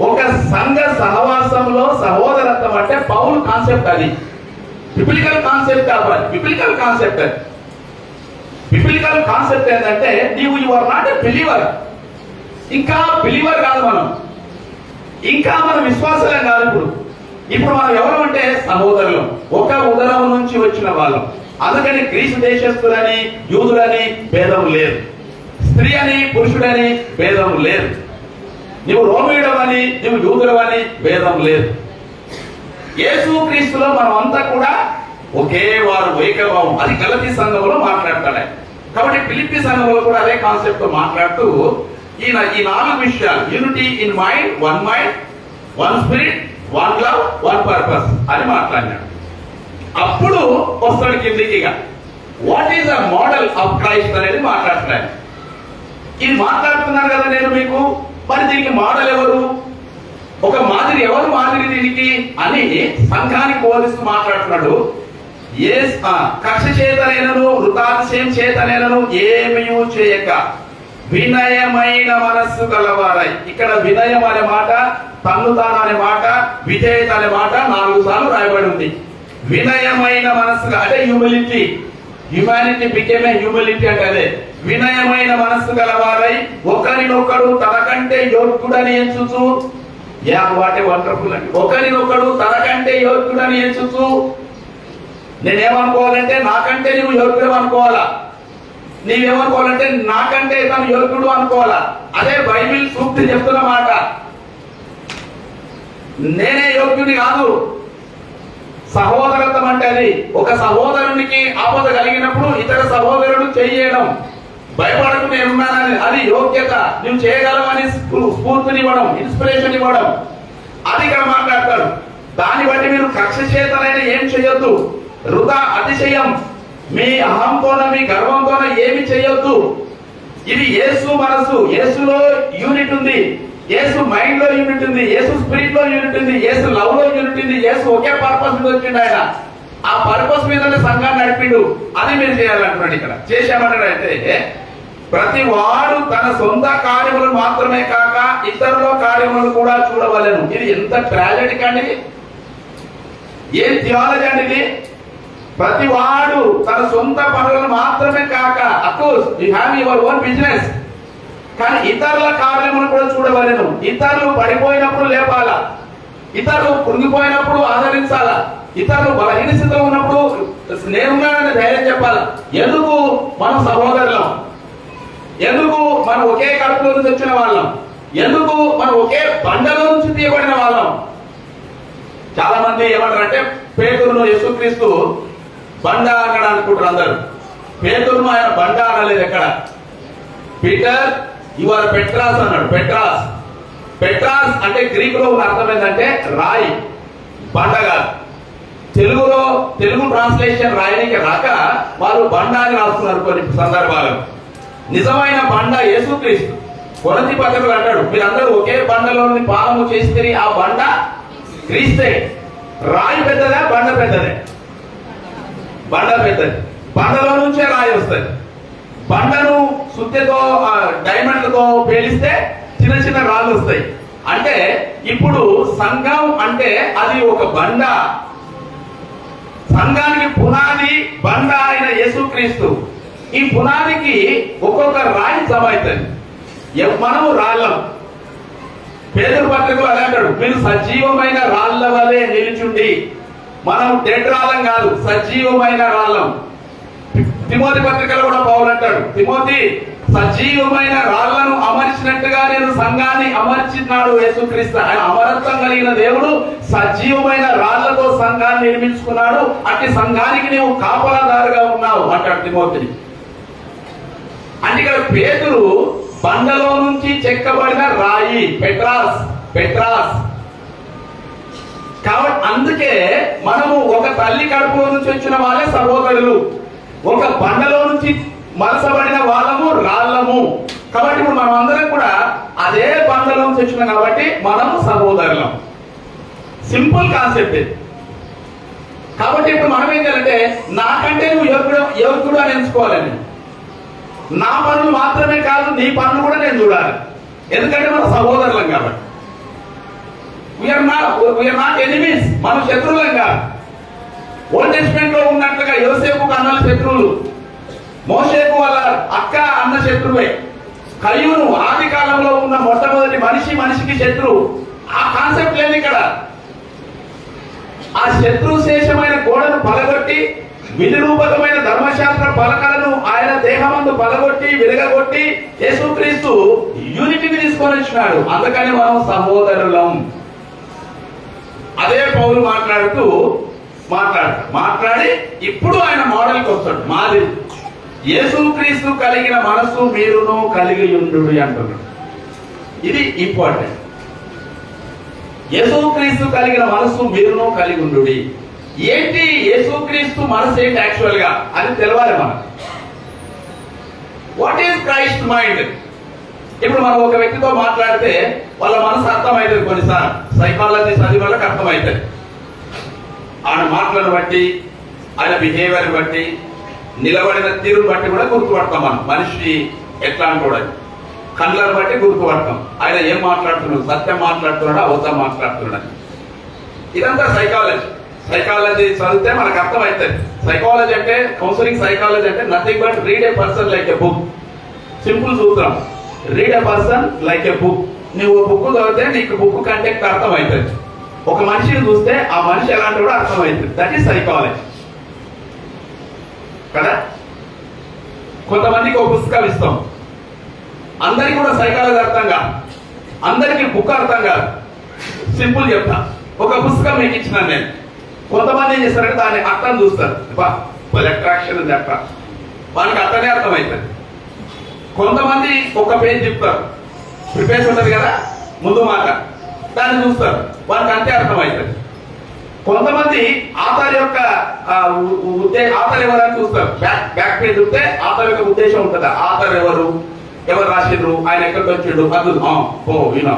ఒక సంఘ సహవాసంలో సహోదరత్వం అంటే పౌలు కాన్సెప్ట్ అది. బిబ్లికల్ కాన్సెప్ట్ కావాలి, బిబ్లికల్ కాన్సెప్ట్ అది. బిబ్లికల్ కాన్సెప్ట్ ఏంటంటే నీవు you are not a believer, ఇంకా బిలీవర్ కాదు మనం, ఇంకా మన విశ్వాసమే కాదు. ఇప్పుడు మనం ఎవరు అంటే సహోదరులు, ఒక ఉదరం నుంచి వచ్చిన వాళ్ళం. అందుకని గ్రీసు దేశస్తులని యూదులని భేదం లేదు, స్త్రీ అని పురుషుడని భేదం లేదు, నువ్వు రోమీయుడవని నువ్వు యూదుడవని భేదం లేదు. యేసు క్రీస్తులో మనం అంతా కూడా ఒకే వారు, ఏకభావం. అది గలతీ సంఘంలో మాట్లాడతాడు. కాబట్టి ఫిలిప్పీ సంఘంలో కూడా అదే కాన్సెప్ట్ తో మాట్లాడుతూ ఈ 4 విషయాలు, unity in mind, one spirit, one love, one purpose అని మాట్లాడినాడు. అప్పుడు వస్తాడు కిందికిగా what is the model of Christ అనేది మాట్లాడుతున్నాను. ఇది మాట్లాడుతున్నాను కదా నేను మీకు, మరి దీనికి మోడల్ ఎవరు, ఒక మాదిరి ఎవరు మాదిరి దీనికి అని సంఘానికి పోలిస్తూ మాట్లాడుతున్నాడు. ఏ కక్ష చేతనైనను వృతాతిశయం చేతనైనను ఏమీ చేయక వినయమైన మనస్సు గలవారై. ఇక్కడ వినయం అనే మాట, తన్నుతాను అనే మాట, విధేయత అనే మాట 4 సార్లు రాయబడి ఉంది. వినయమైన మనస్సు అంటే హ్యూమిలిటీ. హ్యుమానిటీ బికేమ్ హ్యూమిలిటీ అంటే అదే. వినయమైన మనస్సు గలవారై ఒకరినొకడు తనకంటే యోగ్యుడని ఎంచుచు. వాటే వండర్ఫుల్ అండి. ఒకరినొకడు తనకంటే యోగ్యుడని ఎంచుచు. నేనేమనుకోవాలంటే నాకంటే నువ్వు యోగ్యుడు అనుకోవాలా, నీవేమనుకోవాలంటే నాకంటే తను యోగ్యుడు అనుకోవాలా. అదే బైబిల్ సూక్తి చెప్తున్న మాట. నేనే యోగ్యుడి కాదు. సహోదరత్వం అంటే అది. ఒక సహోదరునికి ఆపద కలిగినప్పుడు ఇతర సహోదరుడు చేయడం, భయపడకు నేనున్నానని, అది యోగ్యత. నువ్వు చేయగలవని స్ఫూర్తినివ్వడం, ఇన్స్పిరేషన్ ఇవ్వడం, అది ఇక్కడ మాట్లాడతాడు. దాన్ని బట్టి మీరు కక్ష చేతనైనా ఏం చేయొద్దు, వృధా అతిశయం మీ అహంతోన మీ గర్వంతోన ఏమి చేయొద్దు. ఇది యేసు మనసు. యేసులో యూనిట్ ఉంది, యేసు మైండ్ లో యూనిట్ ఉంది, యేసు స్పిరిట్ లో యూనిట్ ఉంది, యేసు లవ్ లో యూనిట్ ఉంది. యేసు ఒకే పర్పస్ మీద వచ్చిండు. ఆయన ఆ పర్పస్ మీదనే సంఘాన్ని నడిపిండు. అది మీరు చేయాలంటున్నాడు. ఇక్కడ చేశామంటాడు. అయితే ప్రతి వాడు తన సొంత కార్యములు మాత్రమే కాక ఇతరుల కార్యములను కూడా చూడవలెను. ఇది ఎంత ట్రాజెడిక్ అండి, ఏం థియాలజీ అండి ఇది. ప్రతి వాడు తన సొంత పనులను మాత్రమే కాక, of course you have your own business, కానీ ఇతరుల కార్యములను కూడా చూడవలెను. ఇతరులు పడిపోయినప్పుడు లేపాలా, ఇతరులు కృంగిపోయినప్పుడు ఆదరించాలా, ఇతరులు బలహీన స్థితిలో ఉన్నప్పుడు నేనున్నానని ధైర్యం చెప్పాలా. ఎందుకు? మనం సహోదరులం. ఎందుకు? మనం ఒకే కడుపులో నుంచి వచ్చిన వాళ్ళం. ఎందుకు? మనం ఒకే బండలో నుంచి తీయబడిన వాళ్ళం. చాలా మంది ఏమంటారంటే పేతురును యేసుక్రీస్తు బండ అన్నాడు అనుకుంటారు అందరు. పేతురును ఆయన బండ అనలేదు ఎక్కడ. పీటర్ యు ఆర్ పెట్రాస్ అన్నాడు. పెట్రాస్. పెట్రాస్ అంటే గ్రీక్ లో ఉన్న అర్థం ఏంటంటే రాయి, బండ కాదు. తెలుగు ట్రాన్స్లేషన్ రాయడానికి రాక వాళ్ళు బండ అని రాస్తున్నారు కొన్ని సందర్భాలు. నిజమైన బండ యేసుక్రీస్తు. కొరింథీ పత్రికలో అంటాడు, మీరందరూ ఒకే బండలోని పాలము చేస్తే ఆ బండ క్రీస్తే. రాయి పెద్దదా, బండ పెద్దదే? బండ పెద్దది. బండలో నుంచే రాయి వస్తుంది. బండను సుత్తెతో డైమండ్లతో పేలిస్తే చిన్న చిన్న రాళ్ళు వస్తాయి. అంటే ఇప్పుడు సంఘం అంటే అది ఒక బండ. సంఘానికి పునాది బండ అయిన యేసుక్రీస్తు. ఈ పునాదికి ఒక్కొక్క రాయి జమ అవుతుంది. మనము రాళ్ళం. పేతురు పత్రికలో అదే అంటాడు, మీరు సజీవమైన రాళ్ల వలె నిలిచుండి. మనం డెడ్ రాళ్ళం కాదు, సజీవమైన రాళ్ళం. తిమోతి పత్రికలో కూడా పౌలు అంటాడు, తిమోతి సజీవమైన రాళ్లను అమర్చినట్టుగా నేను సంఘాన్ని అమర్చినాడు యేసుక్రీస్తు. ఆయన అమరత్వం కలిగిన దేవుడు సజీవమైన రాళ్లతో సంఘాన్ని నిర్మించుకున్నాడు. అట్టి సంఘానికి నీవు కాపలాదారుగా ఉన్నావు అంటాడు తిమోతిని. అంటే ఇక్కడ పేతురు బండలో నుంచి చెక్కబడిన రాయి, పెట్రాస్. పెట్రాస్ కాబట్టి అందుకే మనము ఒక తల్లి కడుపులో నుంచి వచ్చిన వాళ్ళే సహోదరులు, ఒక బండలో నుంచి మలసబడిన వాళ్ళము రాళ్ళము. కాబట్టి ఇప్పుడు మనం అందరం కూడా అదే బండలో నుంచి వచ్చినాం కాబట్టి మనము సహోదరులం. Simple concept. కాబట్టి ఇప్పుడు మనం ఏం చేయాలంటే నాకంటే నువ్వు యోగ్యుడు అని ఎంచుకోవాలని. నా పనులు మాత్రమే కాదు, నీ పనులు కూడా నేను చూడాలి. ఎందుకంటే మనం సహోదరులం కాబట్టి. We are not enemies. మనం శత్రువులం కాదు. ఓల్డ్ టెస్టమెంట్ లో ఉన్నట్లుగా యోసేపుకు అన్నల శత్రువులు, మోషేకు వాళ్ళ అక్క అన్న శత్రువే. కయ్యూను ఆది కాలంలో ఉన్న మొట్టమొదటి మనిషికి శత్రువు. ఆ కాన్సెప్ట్ లేదు ఇక్కడ. ఆ శత్రు శేషమైన గోడను పలగొట్టి విధిరూపకమైన ధర్మశాస్త్ర పలకలను ఆయన దేహమందు పలగొట్టి విరగొట్టి యేసుక్రీస్తు యూనిటీని తీసుకొని వచ్చినాడు. అందుకని మనం సహోదరులం. అదే పౌలు మాట్లాడి ఇప్పుడు ఆయన మోడల్కి వస్తాడు. మాది యేసుక్రీస్తు కలిగిన మనస్సు మీరును కలిగి ఉండుడి అంటున్నాడు. ఇది ఇంపార్టెంట్. యేసుక్రీస్తు కలిగిన మనస్సు మీరును కలిగి ఉండుడి. ఏంటి యేసుక్రీస్తు మనసు ఏంటి యాక్చువల్ గా అది తెలవాలి మనకు. What is Christ mind? ఇప్పుడు మనం ఒక వ్యక్తితో మాట్లాడితే వాళ్ళ మనసు అర్థమవుతుంది. కొన్నిసార్లు సైకాలజీ చదివి వాళ్ళకి అర్థమవుతుంది. ఆయన మాటలను బట్టి, ఆయన బిహేవియర్ బట్టి, నిలబడిన తీరును బట్టి కూడా గుర్తుపడతాం మనం మనిషి ఎట్లా అనుకోవడానికి. కళ్ళను బట్టి గుర్తుపడతాం ఆయన ఏం మాట్లాడుతున్నాడు, సత్యం మాట్లాడుతున్నాడా అబద్ధం మాట్లాడుతున్నాడా. ఇదంతా సైకాలజీ. సైకాలజీ చదివితే మనకు అర్థమవుతుంది. సైకాలజీ అంటే, కౌన్సిలింగ్ సైకాలజీ అంటే nothing but read a person like a book. Simple సూత్రం, read a person like a book. నువ్వు బుక్ చదివితే నీకు బుక్ కంటెంట్ అర్థమవుతుంది. ఒక మనిషిని చూస్తే ఆ మనిషి ఎలాంటి కూడా అర్థమవుతుంది. దట్ ఈస్ సైకాలజీ కదా. కొంతమందికి ఒక పుస్తకాలు ఇస్తాం, అందరికి కూడా సైకాలజీ అర్థం కాదు, అందరికి బుక్ అర్థం కాదు. సింపుల్ చెప్తా, ఒక పుస్తకం మీకు ఇచ్చినాను నేను. కొంతమంది ఏం చేస్తారంటే దాన్ని అర్థం చూస్తారు, అట్రాక్షన్ ఉంది అట్రా, వానికి అర్థమే అర్థమవుతుంది. కొంతమంది ఒక పేజ్ చెప్తారు, ప్రిపేర్స్ ఉంటుంది కదా ముందు మాట, దాన్ని చూస్తారు, వానికి అంతే అర్థమవుతుంది. కొంతమంది ఆథర్ యొక్క ఆథర్ ఎవరని చూస్తారు, బ్యాక్ పేజ్ చూస్తే ఆథర్ యొక్క ఉద్దేశం ఉంటుంది. ఆథర్ ఎవరు రాసిండ్రు, ఆయన ఎక్కడికి వచ్చిండు, అది వినా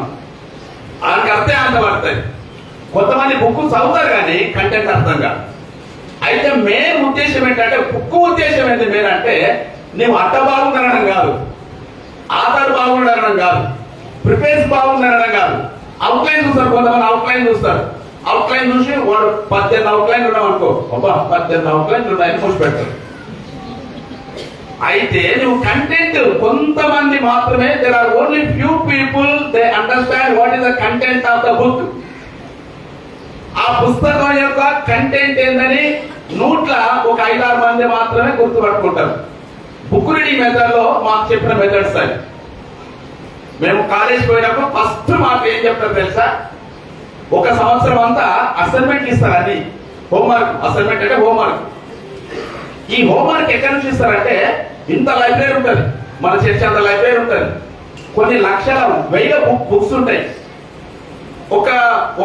ఆయనకి అర్థమవుతుంది. కొంతమంది బుక్ చదువుతారు కానీ కంటెంట్ అర్థం కాదు. అయితే మెయిన్ ఉద్దేశం ఏంటంటే, బుక్ ఉద్దేశం ఏంటి మెయిన్ అంటే, నువ్వు అట్ట బాగుందనడం కాదు, ఆధార్ బాగుండడం కాదు, ప్రిపేర్స్ బాగుందనడం కాదు. అవుట్లైన్ చూస్తారు, కొంతమంది అవుట్లైన్ చూస్తారు. అవుట్లైన్ చూసి వాడు 18 అవుట్లైన్ ఉన్నాం అనుకో, 18 అవుట్లైన్ ఉన్నాయని చూసి పెడతారు. అయితే నువ్వు కంటెంట్, కొంతమంది మాత్రమే, there are only few people they understand what is the content of the book. ఆ పుస్తకం యొక్క కంటెంట్ ఏందని 100 ఒక 5-6 మంది మాత్రమే గుర్తుపట్టుకుంటారు. బుక్ రీడింగ్ మెథడ్ లో మాకు చెప్పిన మెథడ్స్ అవి. మేము కాలేజ్ పోయినప్పుడు ఫస్ట్ మాకు ఏం చెప్తారు తెలుసా, ఒక సంవత్సరం అంతా అసైన్మెంట్ ఇస్తారు. అది హోంవర్క్. అసైన్మెంట్ అంటే హోంవర్క్. ఈ హోంవర్క్ ఎక్కడి నుంచి ఇస్తారంటే, ఇంత లైబ్రరీ ఉంటుంది, మన చర్చ అంత లైబ్రరీ ఉంటుంది, కొన్ని లక్షల 1000 బుక్స్ ఉంటాయి.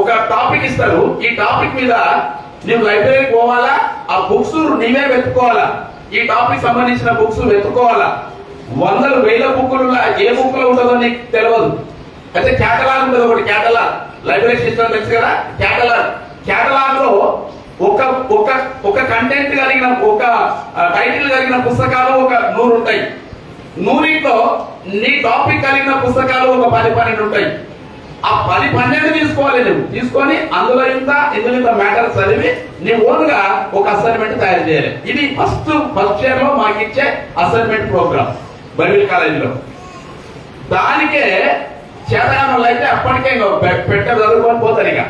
ఒక టాపిక్ ఇస్తారు, ఈ టాపిక్ మీద నువ్వు లైబ్రరీకి పోవాలా, ఆ బుక్స్ నీవే వెతుక్కోవాలా, ఈ టాపిక్ సంబంధించిన బుక్స్ వెతుక్కోవాలా. 100,000 బుక్లు ఏ బుక్ లో ఉంటుందో నీకు తెలియదు. అయితే కేటలాగ్ ఉంటుంది ఒకటి, కేటలాగ్. లైబ్రరీ సిస్టమ్ తెలుసు కదా, కేటలాగ్ లో ఒక కంటెంట్ కలిగిన, ఒక టైటిల్ కలిగిన పుస్తకాలు ఒక 100 ఉంటాయి. 100లో నీ టాపిక్ కలిగిన పుస్తకాలు ఒక 10-12 ఉంటాయి. ఆ 10-12 తీసుకోవాలి నువ్వు. తీసుకొని అందులో ఇంత మ్యాటర్ చదివి నీ ఓన్గా ఒక అసైన్మెంట్ తయారు చేయాలి. ఇది ఫస్ట్ ఇయర్ లో మాకు ఇచ్చే అసైన్మెంట్ ప్రోగ్రామ్ బైబిల్ కాలేజీలో. దానికే చేతగానులు అయితే అప్పటికే పెట్ట చదువుకొని పోతారు. ఇక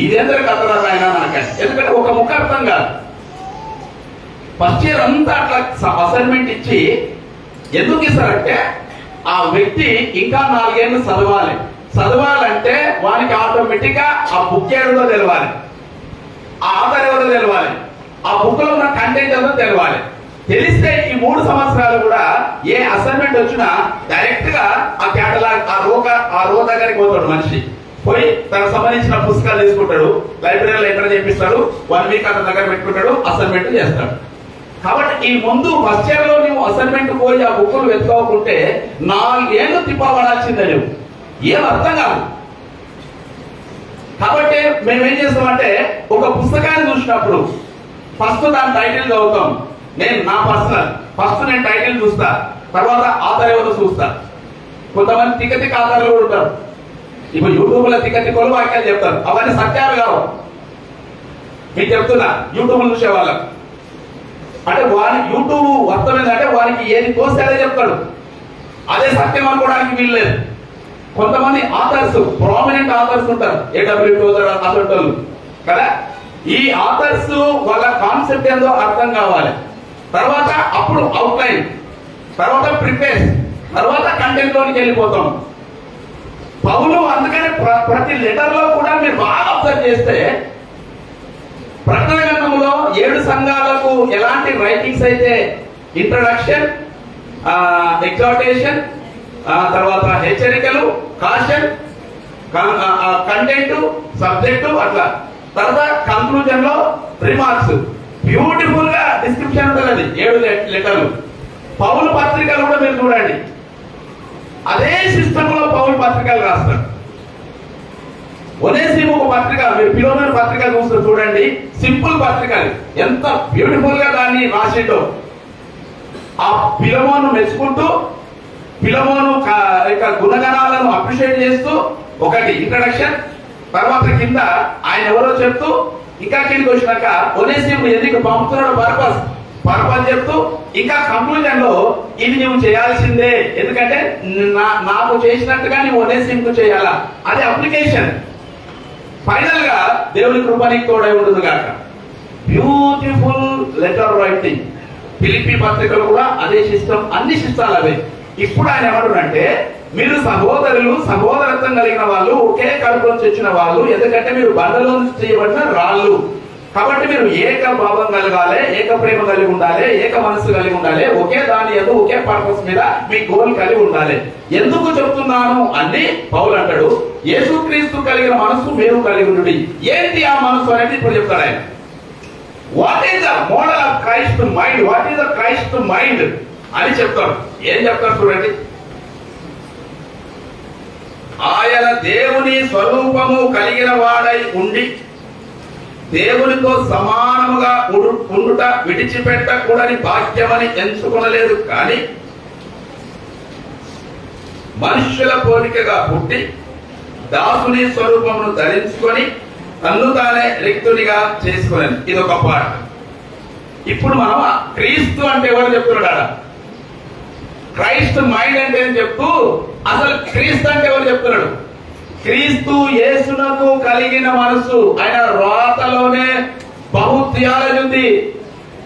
ఇదేందరూ కథరా ఆయన నాకంటే, ఎందుకంటే ఒక ముఖ అర్థం కాదు. ఫస్ట్ ఇయర్ అంతా అట్లా అసైన్మెంట్ ఇచ్చి ఎందుకు ఇస్తారంటే, ఆ వ్యక్తి ఇంకా 4 ఏళ్ళు చదవాలంటే వానికి ఆటోమేటిక్ గా ఆ బుక్ ఏదో తెలవాలి, ఆ ఆథర్ ఎవరో తెలవాలి, ఆ బుక్ లో ఉన్న కంటెంట్ ఏదో తెలవాలి. తెలిస్తే ఈ 3 సంవత్సరాలు కూడా ఏ అసైన్మెంట్ వచ్చినా డైరెక్ట్ గా ఆ కేటలాగ్, ఆ రో దగ్గరికి పోతాడు మనిషి. పోయి తనకు సంబంధించిన పుస్తకాలు తీసుకుంటాడు, లైబ్రరీలో ఎక్కడ చేపిస్తాడు, 1 వీక్ అతని దగ్గర పెట్టుకుంటాడు, అసైన్మెంట్ చేస్తాడు. కాబట్టి ఈ ముందు ఫస్ట్ ఇయర్ లో నువ్వు అసైన్మెంట్ పోయి ఆ బుక్కులు వెతుకోకుంటే 4 ఏళ్ళు తిప్పబడాల్సిందే, నువ్వు ఏం అర్థం కాదు. కాబట్టి మేము ఏం చేస్తామంటే, ఒక పుస్తకాన్ని చూసినప్పుడు ఫస్ట్ దాని టైటిల్ చదువుతాం. నా పర్సనల్ ఫస్ట్ నేను టైటిల్ చూస్తా, తర్వాత ఆథర్ ఎవరో చూస్తా. కొంతమంది తిక్క ఆథర్లు కూడా ఉంటారు. ఇప్పుడు యూట్యూబ్ లో తిక్కలు వాక్యాలు చెప్తారు, అవన్నీ సత్యాలు కావు. మీకు చెప్తున్నా, యూట్యూబ్ చూసే వాళ్ళకి అంటే యూట్యూబ్ అర్థం ఏంటంటే వారికి ఏది తోస్తే అదే చెప్తాడు, అదే సత్యం అనుకోవడానికి వీల్లేదు. కొంతమంది ఆథర్స్, ప్రామినెంట్ ఆథర్స్ ఉంటారు, ఏడబ్ల్యూ టోజర్ అసలు కదా. ఈ ఆథర్స్ వాళ్ళ కాన్సెప్ట్ ఏందో అర్థం కావాలి. తర్వాత అప్పుడు అవుట్లైన్, తర్వాత ప్రిపేర్స్, తర్వాత కంటెంట్ లోనికి వెళ్ళిపోతాం. పౌలు అందుకని ప్రతి లెటర్ లో కూడా మీరు బాగా అబ్జర్వ్ చేస్తే, ప్రకటన గ్రంథంలో 7 సంఘాలకు ఎలాంటి రైటింగ్స్ అయితే ఇంట్రడక్షన్, ఎగ్జార్టేషన్, తర్వాత హెచ్చరికలు, కాషన్, కంటెంట్, సబ్జెక్టు, అట్లా తర్వాత కంక్లూజన్ లో రిమార్క్స్, బ్యూటిఫుల్ గా డిస్క్రిప్షన్ ఉంటుంది. 7 లెటర్లు. పౌలు పత్రికలు కూడా మీరు చూడండి, అదే సిస్టమ్ లో పౌలు పత్రికలు రాస్తాడు. ఒనేసిము పత్రిక, మీరు ఫిలోమోను పత్రిక చూస్తే చూడండి, సింపుల్ పత్రికలు ఎంత బ్యూటిఫుల్ గా దాన్ని రాసిండో. ఆ ఫిలోమోను మెచ్చుకుంటూ ఫిలమోను యొక్క గుణగణాలను అప్రిషియేట్ చేస్తూ ఒకటి ఇంట్రడక్షన్, తర్వాత కింద ఆయన ఎవరో చెప్తూ ఇంకా కిందకి వచ్చినాక ఒనేసిమును ఎందుకు పంపుతున్నాడు పర్పస్ చెప్తూ ఇంకా కంక్లూజన్ లో ఇది నువ్వు చేయాల్సిందే, ఎందుకంటే నాకు చేసినట్టుగా నువ్వు ఒనేసిముకు చేయాలా, అది అప్లికేషన్. ఫైనల్ గా దేవుని కృప నీకు తోడై ఉండదు కాక. Beautiful letter writing. ఫిలిప్పీ పత్రికలు కూడా అదే సిస్టమ్, అన్ని సిస్టాలు అవే. ఇప్పుడు ఆయన ఏమంటారంటే మీరు సహోదరత్వం కలిగిన వాళ్ళు, ఒకే కడుపు నుంచి వచ్చిన వాళ్ళు, ఎందుకంటే మీరు బండలో నుంచి చేయబడిన రాళ్ళు. కాబట్టి మీరు ఏక భావం కలగాలి, ఏక ప్రేమ కలిగి ఉండాలి, ఏక మనస్సు కలిగి ఉండాలి, ఒకే దాని యందు ఒకే పర్పస్ మీద మీ గోల్ కలిగి ఉండాలి. ఎందుకు చెప్తున్నాను అని పౌలు అంటాడు, యేసుక్రీస్తు కలిగిన మనస్సు మీరు కలిగి ఉండండి. ఏంటి ఆ మనస్సు అనేది ఇప్పుడు చెప్తాడు ఆయన. What is the model of Christ mind, what is the Christ mind అని చెప్తాడు. ఏం చెప్తాడు చూడండి. ఆయన దేవుని స్వరూపము కలిగిన వాడై ఉండి దేవునితో సమానముగా ఉండుట విడిచిపెట్టకూడని భాగ్యమని ఎంచుకొనలేదు, కానీ మనుష్యుల పోలికగా పుట్టి దాసుని స్వరూపమును ధరించుకొని తన్ను తానే రిక్తునిగా చేసుకునేది. ఇది ఒక పాట. ఇప్పుడు మనం క్రీస్తు అంటే ఎవరు చెప్తున్నాడా, క్రైస్ట్ మైండ్ అంటే అని చెప్తూ అసలు క్రీస్తు అంటే ఎవరు చెప్తున్నాడు. క్రీస్తు యేసునకు కలిగిన మనసు. ఆయన రాతలోనే బహు థియాలజీ ఉంది.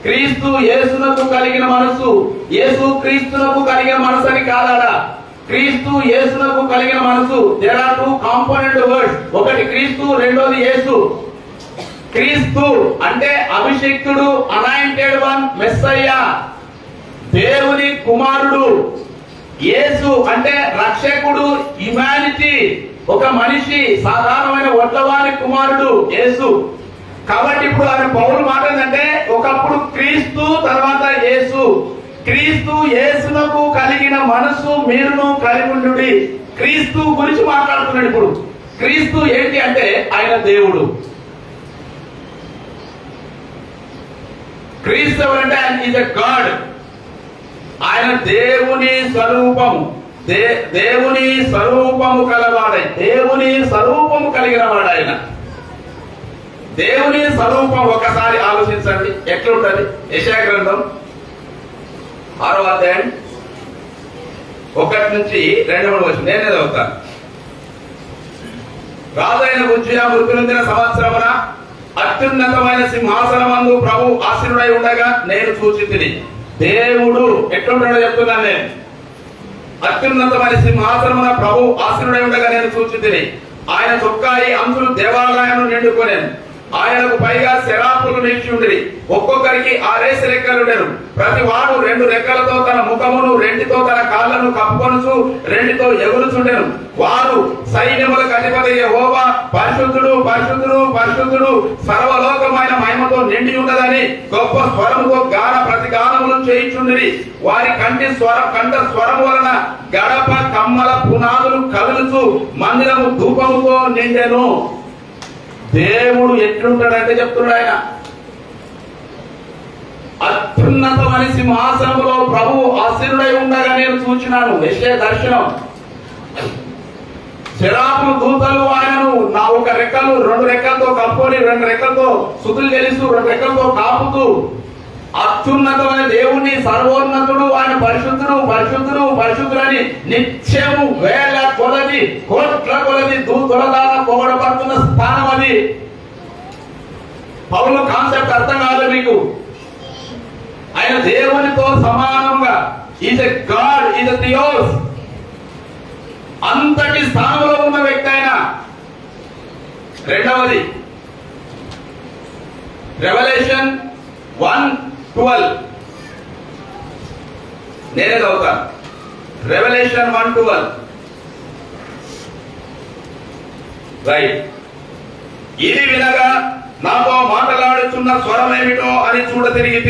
క్రీస్తు యేసునకు కలిగిన మనసు, యేసు క్రీస్తునకు కలిగిన మనసు అని కాదాడా. క్రీస్తు యేసునకు కలిగిన మనసు. There are two component words. ఒకటి క్రీస్తు, రెండోది యేసు. క్రీస్తు అంటే అభిషిక్తుడు, అనాయింటెడ్ వన్, మెస్సయ్య, దేవుని కుమారుడు. యేసు అంటే రక్షకుడు, హ్యుమానిటీ, ఒక మనిషి, సాధారణమైన వడ్లవారి కుమారుడు యేసు. కాబట్టి ఇప్పుడు ఆయన పౌలు మాట ఏంటంటే ఒకప్పుడు క్రీస్తు, తర్వాత యేసు. క్రీస్తు యేసునకు కలిగిన మనసు మీరును కలిగి ఉండుడి. క్రీస్తు గురించి మాట్లాడుతున్నాడు. ఇప్పుడు క్రీస్తు ఏంటి అంటే ఆయన దేవుడు. క్రీస్తు ఎవరంటే ఆయన ఈజ్ ఎ గాడ్. ఆయన దేవుని స్వరూపము, దేవుని స్వరూపము కలవాడై, దేవుని స్వరూపము కలిగిన వాడు ఆయన. దేవుని స్వరూపం ఒకసారి ఆలోచించండి ఎట్లుంటది. యెషయా గ్రంథం 6వ అధ్యాయం 1 నుంచి 2 వచనం నేను చదువుతాను. రాజైన ఉజ్జియా మృతి నొందిన సంవత్సరమున అత్యున్నతమైన సింహాసనమందు ప్రభు ఆసీనుడై ఉండగా నేను చూచితిని. దేవుడు ఎట్లుంటాడో చెప్తున్నాను నేను. అత్యున్నతమైన సింహాసనమున ప్రభు ఆసీనుడై ఉండగా నేను చూచితిని. ఆయన చొక్కాయి అంచులు దేవాలయం నిండుకొనెను. ఆయనకు పైగా శరాపులు నిలిచి ఉండిరి. ఒక్కొక్కరికి 6 రెక్కలుండెను. ప్రతి వాడు 2 రెక్కలతో తన ముఖమును, 2తో తన కాళ్లను కప్పుకొనుచు 2తో ఎగురుచుండెను. వారు సైన్యములకు అధిపతి యెహోవా పరిశుద్ధుడు, పరిశుద్ధుడు, పరిశుద్ధుడు, సర్వలోకమైన మహిమతో నిండి ఉన్నదని గొప్ప స్వరముతో గాన ప్రతిగానములు చేయించుండిరి. వారి కంఠ స్వరము వలన గడప కమ్మల పునాదులు కదులుచు మందిరము ధూపముతో నిండెను. దేవుడు ఎట్లుంటాడంటే చెప్తున్నాడు ఆయన. అత్యున్నతమైన సింహాసనంలో ప్రభు ఆసీనుడై ఉండగా నేను చూచినాను. యెషయా దర్శనం. శరాపులు దూతలు ఆయనను నా ఒక రెక్కలు 2 రెక్కలతో కప్పుకొని 2 రెక్కలతో సుతులు చెల్లిస్తూ 2 రెక్కలతో కాపుతూ అత్యున్నతమైన దేవుణ్ణి, సర్వోన్నతుడు, ఆయన పరిశుద్ధుడు, పరిశుద్ధుడు, పరిశుద్ధులని నిత్యము వేల కొలది, కోట్ల కొలది దూతల ద్వారా పొగడబడుతున్న స్థానం అది. పౌలు కాన్సెప్ట్ అర్థం కాదు మీకు. ఆయన దేవునితో సమానంగా is a God, is a theos, అంతటి స్థానంలో ఉన్న వ్యక్తి ఆయన. రెండవది రెవల్యూషన్ 1:12 నేనే చదువుతాను. Revolution 1:12 right. ఇది వినగా నాతో మాట్లాడుచున్న స్వరం ఏమిటో అని చూడ తిరిగి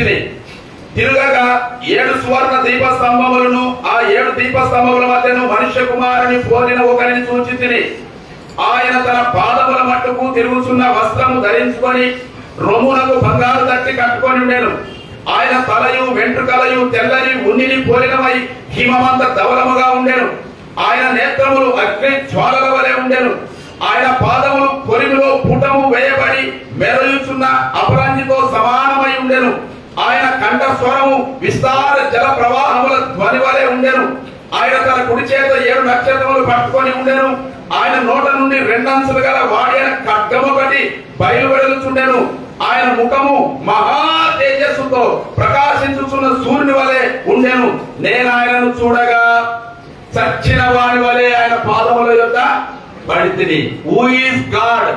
తిరుగగా 7 సువర్ణ దీపస్తంభములను, ఆ 7 దీపస్తంభముల మధ్యను మనుష్య కుమారుని పోలిన ఒకరిని చూచితిని. ఆయన తన పాదముల మట్టుకు తిరుగుచున్న వస్త్రము ధరించుకొని రొమ్మునకు బంగారు తట్టి కట్టుకొని ఉండెను. ఆయన తలయు వెంట్రుకలయు తెల్లని ఉన్నిని పోలినమై హిమమంత ధవలముగా ఉండెను. ఆయన నేత్రములు అగ్ని జ్వాలల వలె ఉండెను. ఆయన పాదములు కొరిమిలో పుటము వేయబడి మెరయుచున్న అపరంజితో సమానమై ఉండెను. ఆయన కంఠ స్వరము విస్తార జల ప్రవాహముల ధ్వని వలె ఉండెను. ఆయన తన కుడి చేత 7 నక్షత్రములు పట్టుకొని ఉండెను. ఆయన నోట నుండి 2 అంచులు గల వాడిన ఖడ్గమొకటి బయలువెడలుచుండెను. ఆయన ముఖము మహా తేజస్సుతో ప్రకాశించుచున్న సూర్యుని వలె ఉండెను. నేను ఆయనను చూడగా చచ్చిన వాని వలె ఆయన పాదముల యొద్ద పడితిని. Who is God?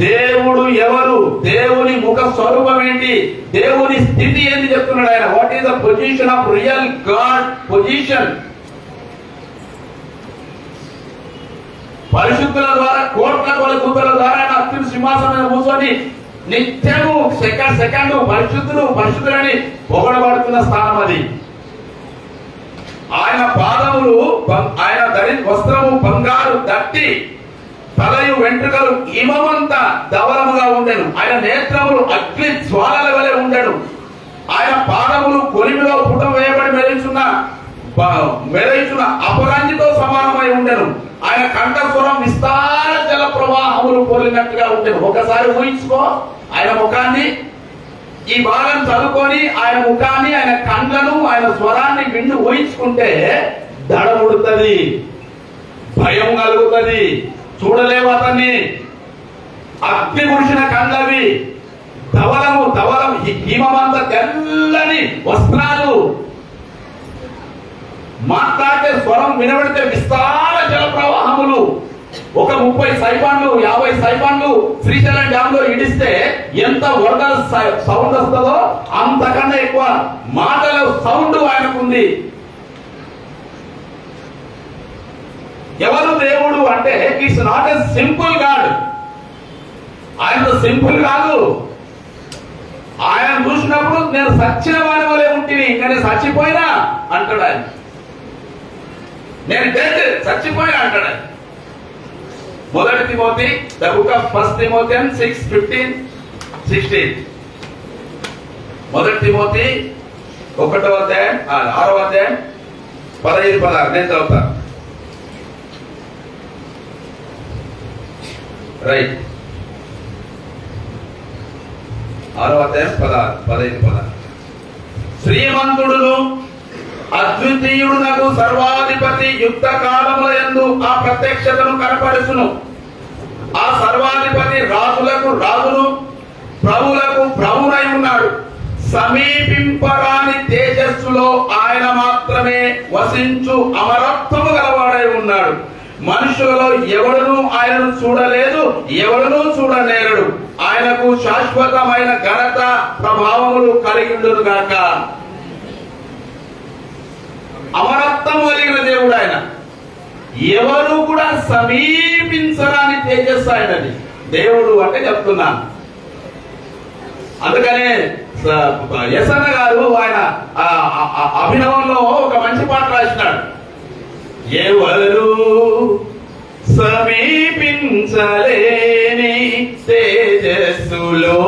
దేవుడు ఎవరు? దేవుని ముఖ స్వరూపం ఏంటి? దేవుని స్థితి ఏంటి చెప్తున్నాడు ఆయన. What is the position of real God position? పరిశుద్ధుల ద్వారా కోట్ల కొల దూతల ద్వారా ఆయన అత్యున్నత సింహాసనం కూర్చొని నిత్యము సెకండ్ పరిశుద్ధులని పొగడబడుతున్న స్థానం అది. ఆయన పాదములు ఆయన వస్త్రము బంగారు దట్టి, తలయు వెంట్రుకలు హిమమంత ధవలముగా ఉండెను. ఆయన నేత్రములు అగ్ని జ్వాలల వలె ఉండెను. ఆయన పాదములు కొలిమిలో పుటం వేయబడి మెరయుచున్న అపరంజితో సమానమై ఉండెను. ఆయన కంఠస్వరం విస్తార జల ప్రవాహములు పోలినట్టుగా ఉండెను. ఒకసారి ఊహించుకో ఆయన ముఖాన్ని, ఈ భాగం చదువుకొని ఆయన ముఖాన్ని, ఆయన కండ్లను, ఆయన స్వరాన్ని విండి ఊహించుకుంటే దడముడుతుంది, భయం కలుగుతుంది, చూడలేవు అతన్ని. అగ్ని కురిసిన కండ్లవి, ధవలం హిమమంత తెల్లని వస్త్రాలు, మాట్లాడితే స్వరం వినబడితే విస్తార జల ప్రవాహములు. ఒక 30 సైపాన్లు 50 సైపాన్లు శ్రీశైలం డ్యామ్ లో ఇడిస్తే ఎంత వరదల సౌండ్ వస్తుందో అంతకన్నా ఎక్కువ మాటల సౌండ్ ఆయనకుంది. ఎవరు దేవుడు అంటే it's not a simple God. ఆయన సింపుల్ కాదు. ఆయన చూసినప్పుడు నేను సచ్చిన వాడి వలె ఉంటుంది, ఇంకా నేను చచ్చిపోయినా అంటాడు ఆయన. నేను డెడ్, చచ్చిపోయినా అంటాడు ఆయన. మొదటి తిమోతి, the book of first Timothian 6:15-16. మొదటి తిమోతి 1వ అధ్యాయం 6వ అధ్యాయం 15-16 నేను చదువుతా. రైట్. 6వ అధ్యాయం 15-16. శ్రీమంతుడును అద్వితీయుడు నాకు సర్వాధిపతి యుక్త కాలముల యందు ఆ ప్రత్యక్షతను కనపరుచును. ఆ సర్వాధిపతి రాజులకు రాజును, ప్రభువులకు ప్రభువునై ఉన్నాడు. సమీపింపరాని తేజస్సులో ఆయన మాత్రమే వసించు అమరత్వము గలవాడై ఉన్నాడు. మనుషులలో ఎవడునూ ఆయనను చూడలేదు, ఎవడునూ చూడలేరడు. ఆయనకు శాశ్వతమైన ఘనత ప్రభావములు కలిగిండును గాక. అమరత్వం కలిగిన దేవుడు ఆయన. ఎవరు కూడా సమీపించరాని తేజస్సు ఆయనది. దేవుడు అంటే చెప్తున్నాను. అందుకనే యసన్న గారు ఆయన అభినవంలో ఒక మంచి పాట రాసినాడు. ఎవరు సమీపించలేని తేజస్సులో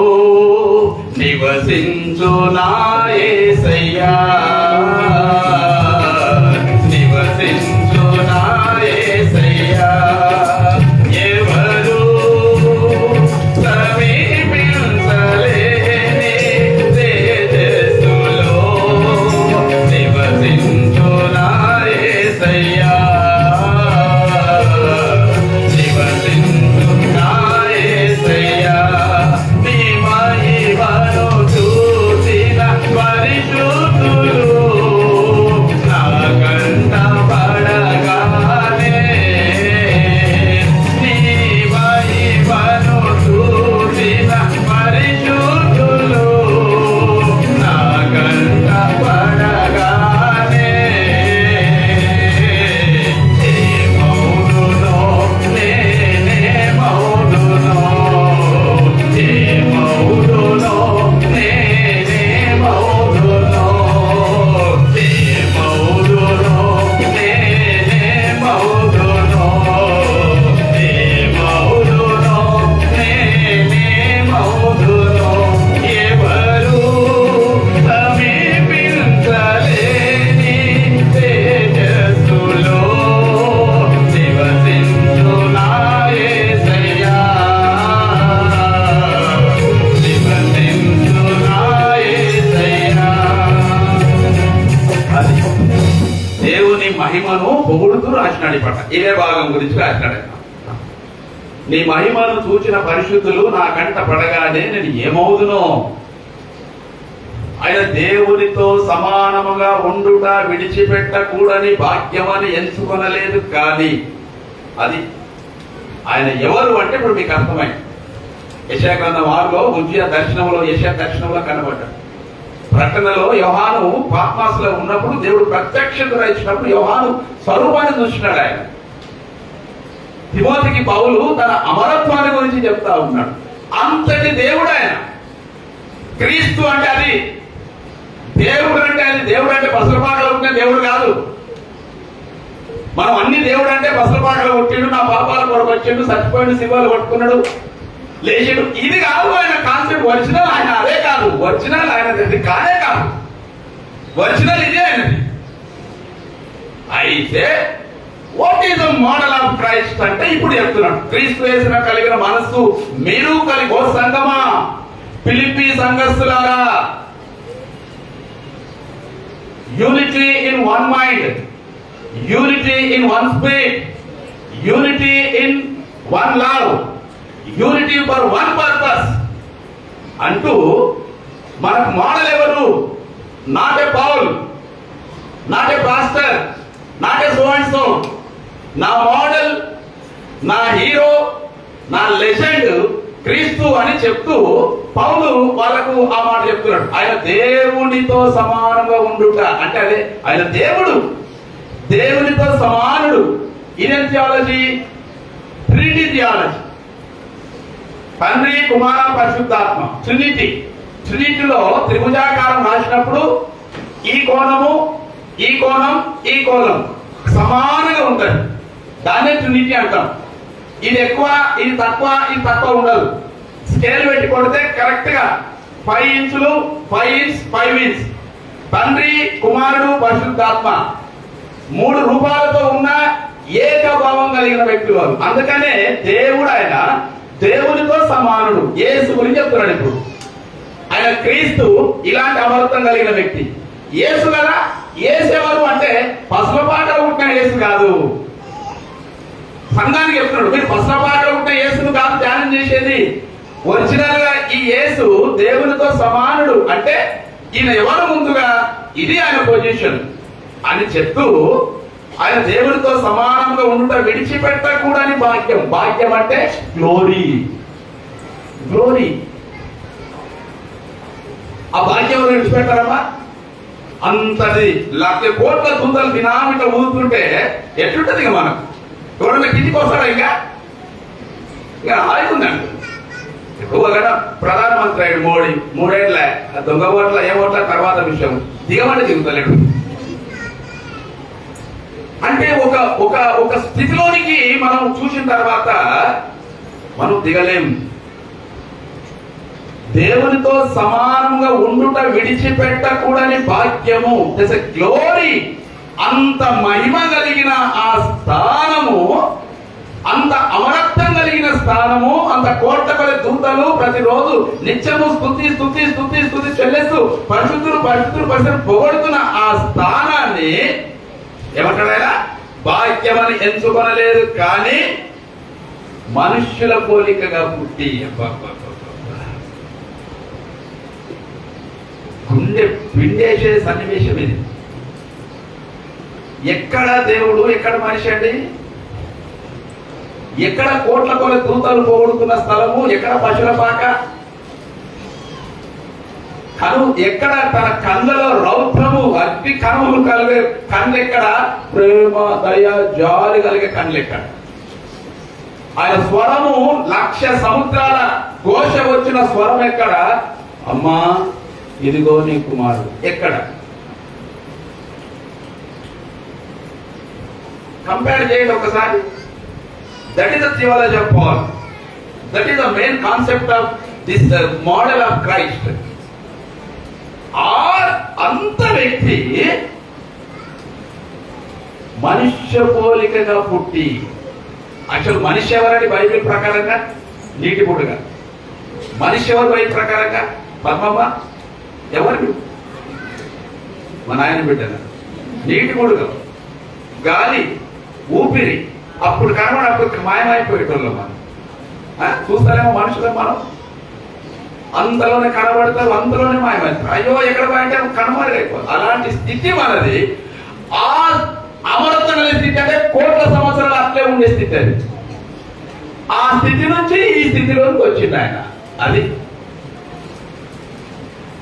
నివసించు నా యేసయ్యా, నివసించు నా యేసయ్యా. ఎవరు సమీపించలేని తేజస్సులో నివసించు నా యేసయ్యా, నివసించు నా యేసయ్యా. నీ మహిమను చూసిన పరిశుద్ధులు రాసినాడు ఈ పట్ల ఇదే భాగం గురించి రాసినాడు. నీ మహిమను చూచిన పరిశుద్ధులు నా కంట పడగానే నేను ఏమవుదునో. ఆయన దేవునితో సమానముగా ఉండుట విడిచిపెట్టకూడని భాగ్యమని ఎంచుకొనలేదు. కానీ అది ఆయన ఎవరు అంటే ఇప్పుడు మీకు అర్థమైంది. యెషయా గ్రంథం 6లో ఉజ్జియా దర్శనంలో, యెషయా దర్శనంలో కనబడ్డాడు. ప్రకటనలో యోహాను పాత్మాసులో ఉన్నప్పుడు దేవుడు ప్రత్యక్షత ఇచ్చినప్పుడు యోహాను స్వరూపాన్ని చూసినాడు. ఆయన తిమోతికి పౌలు తన అమరత్వాన్ని గురించి చెప్తా ఉన్నాడు. అంతటి దేవుడు ఆయన. క్రీస్తు అంటే అది దేవుడు అంటే అది. దేవుడు అంటే పసలపాకలు ఉంటే దేవుడు కాదు. మనం అన్ని దేవుడు అంటే పసలపాకలు కొట్టిండు, నా పాపాల కొరకు వచ్చిండు, చచ్చిపోయిండు, శివాలు కొట్టుకున్నాడు, లేచాడు, ఇది కాదు ఆయన కాన్సెప్ట్. ఒరిజినల్ ఆయన అదే కాదు. ఒరిజినల్ ఆయనది కానే కాదు. ఒరిజినల్ ఇదే ఆయనది. అయితే what is the model of Christ అంటే ఇప్పుడు చెప్తున్నాడు. క్రీస్తు వేసిన కలిగిన మనస్సు మీరు కలిగి, ఓ సంగమా, ఫిలిప్పీ సంఘస్థులారా, unity in one mind, unity in one spirit, unity in one love, unity for one purpose అంటూ మనకు మోడల్ ఎవరు? Not a Paul, not a pastor, not a so and so. నా మోడల్, నా హీరో, నా లెజెండ్ క్రీస్తు అని చెప్తూ పౌలు వాళ్ళకు ఆ మాట చెప్తున్నాడు. ఆయన దేవునితో సమానంగా ఉండుట అంటే అదే ఆయన దేవుడు, దేవునితో సమానుడు. ఇదేం థియాలజీ? Trinity theology. తండ్రి, కుమార, పరిశుద్ధాత్మ, ట్రినిటీ. ట్రినిటీలో త్రిభుజాకారం రాసినప్పుడు ఈ కోణము, ఈ కోణం, ఈ కోణం సమానంగా ఉంటుంది. దాన్నే ట్రినిటీ అంటాం. ఇది ఎక్కువ, ఇది తక్కువ, ఇది తక్కువ ఉండదు. స్కేల్ పెట్టి కొడితే కరెక్ట్ గా 5 ఇంచులు, 5 ఇంచ్, 5 ఇంచ్. తండ్రి, కుమారుడు, పరిశుద్ధాత్మ 3 రూపాలతో ఉన్న ఏకభావం కలిగిన వ్యక్తులు వారు. అందుకనే దేవుడు ఆయన దేవునితో సమానుడు. యేసు గురించి చెప్తున్నాడు ఇప్పుడు. ఆయన క్రీస్తు ఇలాంటి అమరత్వం కలిగిన వ్యక్తి. యేసు కదా. యేసు ఎవరు అంటే పసలపాటలు పుట్టిన యేసు కాదు. సంఘానికి చెప్తున్నాడు, మీరు పసలపాటలు పుట్టిన యేసును కాదు ధ్యానం చేసేది. ఒరిజినల్ గా ఈ యేసు దేవునితో సమానుడు అంటే ఈయన ఎవరు ముందుగా, ఇది ఆయన పొజిషన్ అని చెప్తూ ఆయన దేవునితో సమానంగా ఉండుట విడిచిపెట్టకూడని భాగ్యం. భాగ్యం అంటే గ్లోరీ, గ్లోరీ. ఆ భాగ్యం విడిచిపెట్టారమ్మా. అంతది 1,00,000 కోట్ల దుందలు దినామిట ఊదుతుంటే ఎట్లుంటది ఇక మనకు? ఎవరన్నా కిందికి వస్తాడా? ఇంకా ఆగుందండి. ఇప్పుడు ఒకట ప్రధానమంత్రి అయ్యాడు మోడీ, 3 ఏళ్ళ దొంగ ఓట్ల ఏ ఓట్ల తర్వాత విషయం, దిగమంటే దిగుతలేడు. అంటే ఒక ఒక ఒక స్థితిలోనికి మనం చూసిన తర్వాత మనం దిగలేం. దేవునితో సమానంగా ఉండుట విడిచిపెట్టకూడని భాగ్యము, గ్లోరీ. అంత మహిమ కలిగిన ఆ స్థానము, అంత అమరత్వం కలిగిన స్థానము, అంత కోట్ల కొలది దూతలు ప్రతిరోజు నిత్యము స్తుతి స్తుతి స్తుతి స్తుతి చెల్లిస్తూ పరిశుద్ధులు పరిశుద్ధులు పరిశుద్ధులు పొగడుతున్న ఆ స్థానాన్ని ఏమంటాడా? భాగ్యమని ఎంచుకొనలేదు, కానీ మనుష్యుల పోలికగా పుట్టి. గుండె పిండేసే సన్నివేశం ఇది. ఎక్కడ దేవుడు, ఎక్కడ మనిషి అండి? ఎక్కడ కోట్ల కొలది దూతలు పోగొడుతున్న స్థలము, ఎక్కడ పశువుల పాక కను, ఎక్కడ తన కళ్ళలో రౌద్రము అగ్ని కనువులు కలిగే కళ్ళు ఎక్కడ? ప్రేమ, దయ, జాలి కలిగే కళ్ళు ఎక్కడ? ఆయన స్వరము 1,00,000 సముద్రాల ఘోష వచ్చిన స్వరం ఎక్కడ? అమ్మా ఇదిగో నీ కుమారుడు. ఎక్కడ? కంపేర్ చేయండి ఒకసారి. That is the theology of Paul. That is the main concept of this model of Christ. అంత వ్యక్తి మనుష్య పోలికగా పుట్టి. అసలు మనిషి ఎవరండి బైబిల్ ప్రకారంగా? నీటి పుట్టుగా. మనిషి ఎవరు బైబిల్ ప్రకారంగా? పద్మమ్మ ఎవరు? మా నాయన బిడ్డగా. నీటి పుట్టుగా, గాలి, ఊపిరి. అప్పుడు కనబడి అప్పుడు మాయమైపోయేటోళ్ళం మనం. చూస్తారేమో మనుషులు మనం అంతలోనే కనబడతారు, అంతలోనే మాయమవుతారు. అయ్యో ఎక్కడ పోయింటే కనబడలేకపోతుంది. అలాంటి స్థితి మనది. ఆ అమరత్వం కలిగే స్థితి అంటే కోట్ల సంవత్సరాలు అట్లే ఉండే స్థితి అది. ఆ స్థితి నుంచి ఈ స్థితిలోకి వచ్చింది ఆయన. అది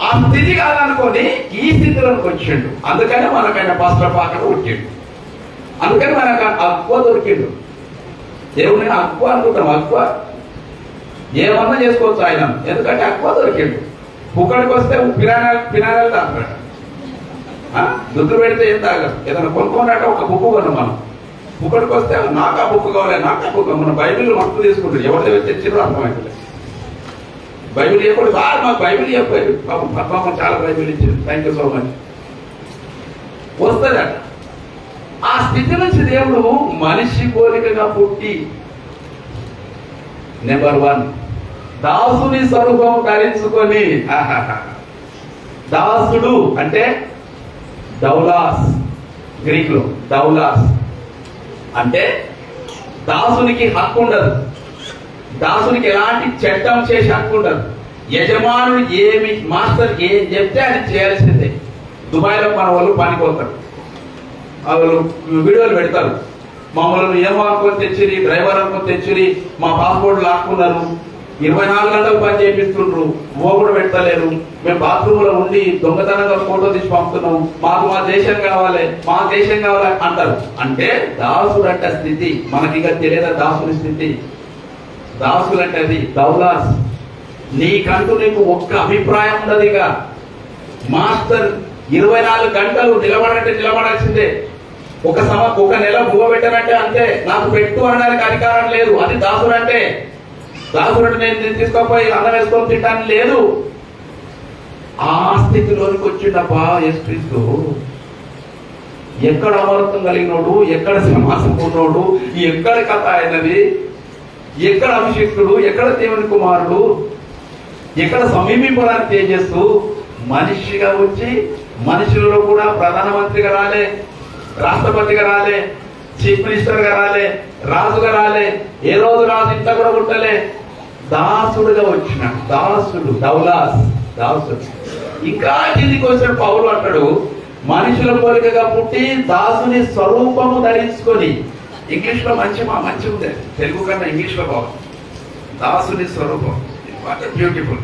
ఆ స్థితి కాదనుకొని ఈ స్థితిలోకి వచ్చిండు. అందుకనే మనకైనా పాత్ర వచ్చిండు. అందుకని మనకు అక్కువ దొరికిండు. దేవుని అక్కువ అనుకుంటాం. అక్కువ ఏమన్నా చేసుకోవచ్చు ఆయన, ఎందుకంటే అక్కువ దొరికిండు. కుక్కడికి వస్తే పినారాలు తాగుతాడు. దుద్దు పెడితే ఏం తాగదు. ఏదైనా కొనుక్కోనంటే ఒక బుక్కు కొను మనం. కుక్కడికి వస్తే నాకు ఆ బుక్ కావాలి, నాకు ఆ బుక్. మన బైబిల్ మస్తు తీసుకుంటాడు. ఎవరి దగ్గర తెచ్చినో అర్థమైంది. బైబిల్ ఇవ్వకూడదు. మాకు బైబిల్ ఇవ్వలేదు. పాపం చాలా బైబిల్ ఇచ్చింది. Thank you so much. వస్తుందట. ఆ స్థితి నుంచి దేవుడు మనిషి పోలికగా పుట్టి నెంబర్ 1 దాసుని స్వరూపం ధరించుకొని. దాసుడు అంటే దౌలాస్, గ్రీక్ లో దౌలాస్ అంటే దాసునికి హక్కు ఉండదు. దాసునికి ఎలాంటి చట్టం చేసే హక్కు ఉండదు. యజమానుడు ఏమి మాస్టర్ ఏం చెప్తే అది చేయాల్సిందే. దుబాయ్లో మన వాళ్ళు పనిపోతారు, వాళ్ళు వీడియోలు పెడతారు. మమ్మల్ని ఏమో అనుకొని తెచ్చిరి, డ్రైవర్ అనుకొని తెచ్చిరి, మా పాస్పోర్ట్ లాక్కున్నారు, 24 గంటలు పని చేపిస్తుండ్రు, కూడా పెట్టలేరు, మేము బాత్రూంలో ఉండి దొంగతనంగా ఫోటో తీసి పంపుతున్నాం, మాకు మా దేశం కావాలి, మా దేశం కావాలి అంటారు. అంటే దాసుడు అంటే స్థితి. మనకి ఇక తెలియదా దాసుని స్థితి? దాసుడు అంటే అది దౌలాస్. నీకంటూ నీకు ఒక్క అభిప్రాయం ఉండదు. ఇక మాస్టర్ 24 గంటలు నిలబడంటే నిలబడాల్సిందే. ఒక నెల బువ్వ పెట్టానంటే అంతే, నాకు పెట్టు అనడానికి అధికారం లేదు. అది దాసుడు అంటే. దాసుడు అంటే నేను తీసుకోపోయి అన్నం వేసుకొని తింటాను లేదు. ఆ స్థితిలోనికి వచ్చిండప్పా యేసుక్రీస్తు. ఎక్కడ అమరత్వం కలిగినోడు, ఎక్కడ సమాసం ఉన్నోడు, ఎక్కడ కథ అయినది, ఎక్కడ అభిషిక్తుడు, ఎక్కడ దేవుని కుమారుడు, ఎక్కడ సమీపింపడానికి తేజస్సు, మనిషిగా వచ్చి మనుషులలో కూడా ప్రధానమంత్రిగా రాలే, రాష్ట్రపతిగా రాలే, చీఫ్ మినిస్టర్ గా రాలే, రాజుగా రాలే, ఏ రోజు రాజు ఇంత కూడా పుట్టలే. దాసుడుగా వచ్చిన దాసుడు, దౌలాస్, దాసుడు. ఇంకా కిందికి వచ్చిన పౌలు అంటాడు, మనుషుల పోలికగా పుట్టి దాసుని స్వరూపము ధరించుకొని. ఇంగ్లీష్ లో మంచి ఉంది, తెలుగు కన్నా ఇంగ్లీష్ లో బాగుంది. దాసుని స్వరూపం, what beautiful.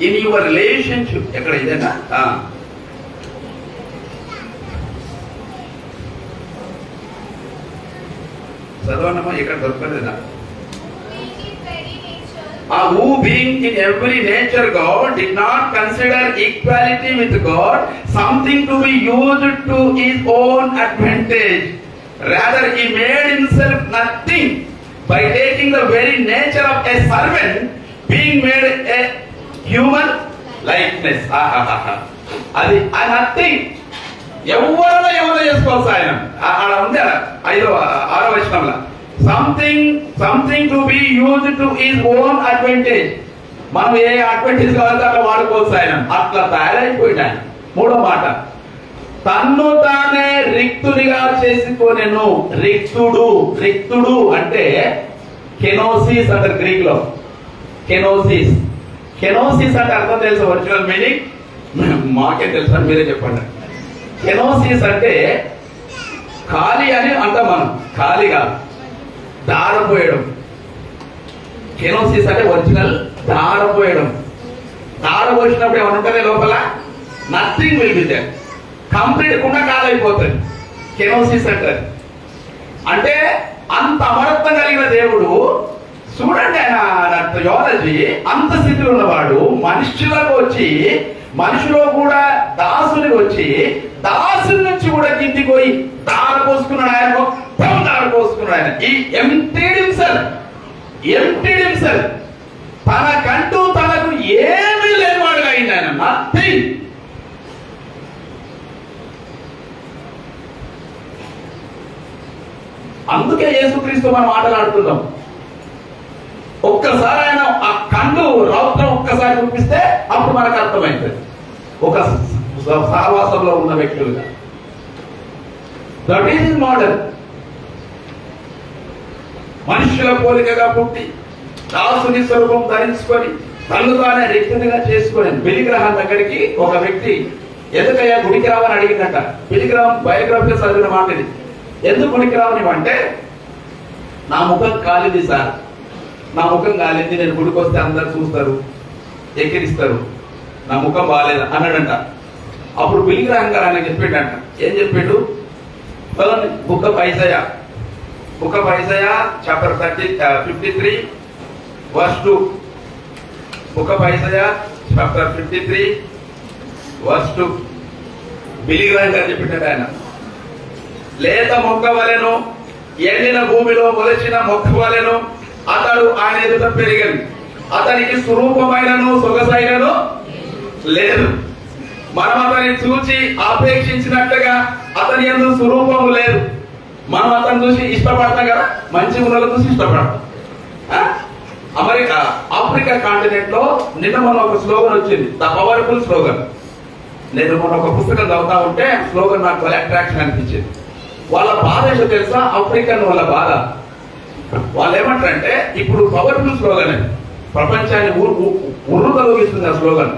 In your relationship, ఎక్కడ ఇదేనా? చదవనమ్మా, ఇక్కడ దొరకలేదా? Who being in every nature God did not consider equality with God something to be used to his own advantage. Rather he made himself nothing by taking the very nature of a servant, being made a human likeness. అది nothing. ఎవరైనా చేసుకోవచ్చు. ఆయన అక్కడ ఉంది 6వ వచనంలో something to be used to his own advantage. మనం ఏ advantage కావాలంటే అట్లా వాడుకోవచ్చు. ఆయన అట్లా తయారైపోయింది. ఆయన 3వ మాట, తన్ను తానే రిక్తునిగా చేసుకొనెను. రిక్తుడు అంటే కెనోసిస్ అంటారు గ్రీక్ లో. కెనోసిస్ అంటే అర్థం తెలుసు, ఒరిజినల్ మీనింగ్ మాకే తెలుసా, మీరే చెప్పండి. కెనోసిస్ అంటే ఖాళీ అని అంటాం మనం. ఖాళీగా దారపోయడం. కెనోసిస్ అంటే ఒరిజినల్ దారపోయడం. దారపోసినప్పుడు ఏమైనా ఉంటుంది లోపల? Nothing will be there. Complete కుండా కాలైపోతుంది. కెనోసిస్ అంటారు. అంటే అంత అమరత్వం కలిగిన దేవుడు చూడండి. ఆయన థియాలజీ అంత స్థితిలో ఉన్నవాడు మనుషులకు వచ్చి, మనుషులో కూడా దాసునికి వచ్చి, దాసుని నుంచి కూడా కిందికి పోయి దార పోసుకున్నాడు. ఆయన మొత్తం దార పోసుకున్నాడు. ఆయన ఈ ఎంప్టీడ్ హిమ్సెల్ఫ్. తనకంటూ తనకు ఏమీ లేనివాడుగా అయింది ఆయన. నథింగ్. అందుకే యేసుక్రీస్తు మనం మాట్లాడుతున్నాం. ఒక్కసారి ఆయన ఆ కళ్ళు రౌద్రం ఒక్కసారి చూపిస్తే అప్పుడు మనకు అర్థమైంది. ఒక సహవాసంలో ఉన్న వ్యక్తులుగా దట్ ఈస్ మోడల్. మనుషుల పోలికగా పుట్టి దాసుని స్వరూపం ధరించుకొని తను తానే రిక్తునిగా చేసుకొని బిలిగ్రహం దగ్గరికి ఒక వ్యక్తి ఎందుకయ్యా గుడికి రావని అడిగిందట. బిలిగ్రహం బయోగ్రఫీ చదివిన మాట ఇది. ఎందుకు గుడికి రావని అంటే, నా ముఖం కాలింది సార్, నా ముఖం కాలింది, నేను గుడికి వస్తే అందరు చూస్తారు, ఎక్కిరిస్తారు, నా ముఖం బాగాలేదు అన్నాడంట. అప్పుడు బిలిగ్రహం గారు ఆయన చెప్పాడంట. ఏం చెప్పాడు? Book of Isaiah, book of Isaiah chapter 53 verse 2. Book of Isaiah chapter 53 verse 2. బిలిగ్రహం గారు చెప్పాడు ఆయన, లేత మొక్క వలెను ఎండిన భూమిలో మొలచిన మొక్క వలెను అతడు ఆయన ఎదుట పెరిగను, అతనికి స్వరూపమైనను సొగసైనను లేదు. మనం అతన్ని చూచి ఆపేక్షించినట్లుగా అతని యందు స్వరూపము లేదు. మనం అతను చూసి ఇష్టపడతాం కదా, మంచి ఉన్నలు చూసి ఇష్టపడతాం. ఆఫ్రికా కాంటినెంట్ లో నిన్న మొన్న ఒక స్లోగన్ వచ్చింది, ద పవర్ఫుల్ స్లోగన్. నేను మొన్న ఒక పుస్తకం చదువుతా ఉంటే స్లోగన్ నాకు అట్రాక్షన్ అనిపించింది. వాళ్ళ బాధ ఏంటో తెలుసా? ఆఫ్రికన్ వాళ్ళ బాధ. వాళ్ళు ఏమంటారంటే, ఇప్పుడు పవర్ఫుల్ స్లోగన్ అని ప్రపంచాన్ని ఉర్రుతలోగిస్తుంది ఆ స్లోగన్.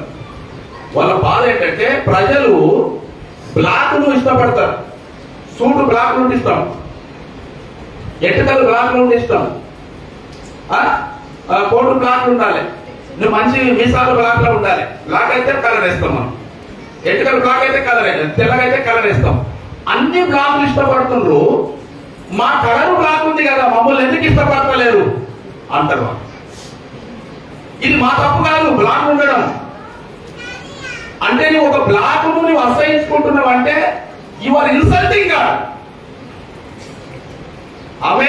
వాళ్ళ బాధ ఏంటంటే, ప్రజలు బ్లాక్ ను ఇష్టపడతారు, సూట్ బ్లాక్ నుండి ఇష్టం, ఎట్టుకలు బ్లాక్ నుండి ఇష్టం, కోటు బ్లాక్ ఉండాలి, నువ్వు మంచి మీసాలు బ్లాక్ లో ఉండాలి. బ్లాక్ అయితే కలర్ వేస్తాం మనం, ఎట్టుకలు బ్లాక్ అయితే కలర్, తెల్లగైతే కలర్ వేస్తాం. అన్ని బ్లాక్లు ఇష్టపడుతున్నారు. మా కలర్ బ్లాక్ ఉంది కదా, మమ్మల్ని ఎందుకు ఇష్టపడతలేరు అంటారు. ఇది మా తప్పు కాదు బ్లాక్ ఉండడం. అంటే నువ్వు ఒక బ్లాక్ ను నువ్వు అసహించుకుంటున్నావు అంటే యు ఆర్ ఇన్సల్టింగ్ గాడ్. ఆమె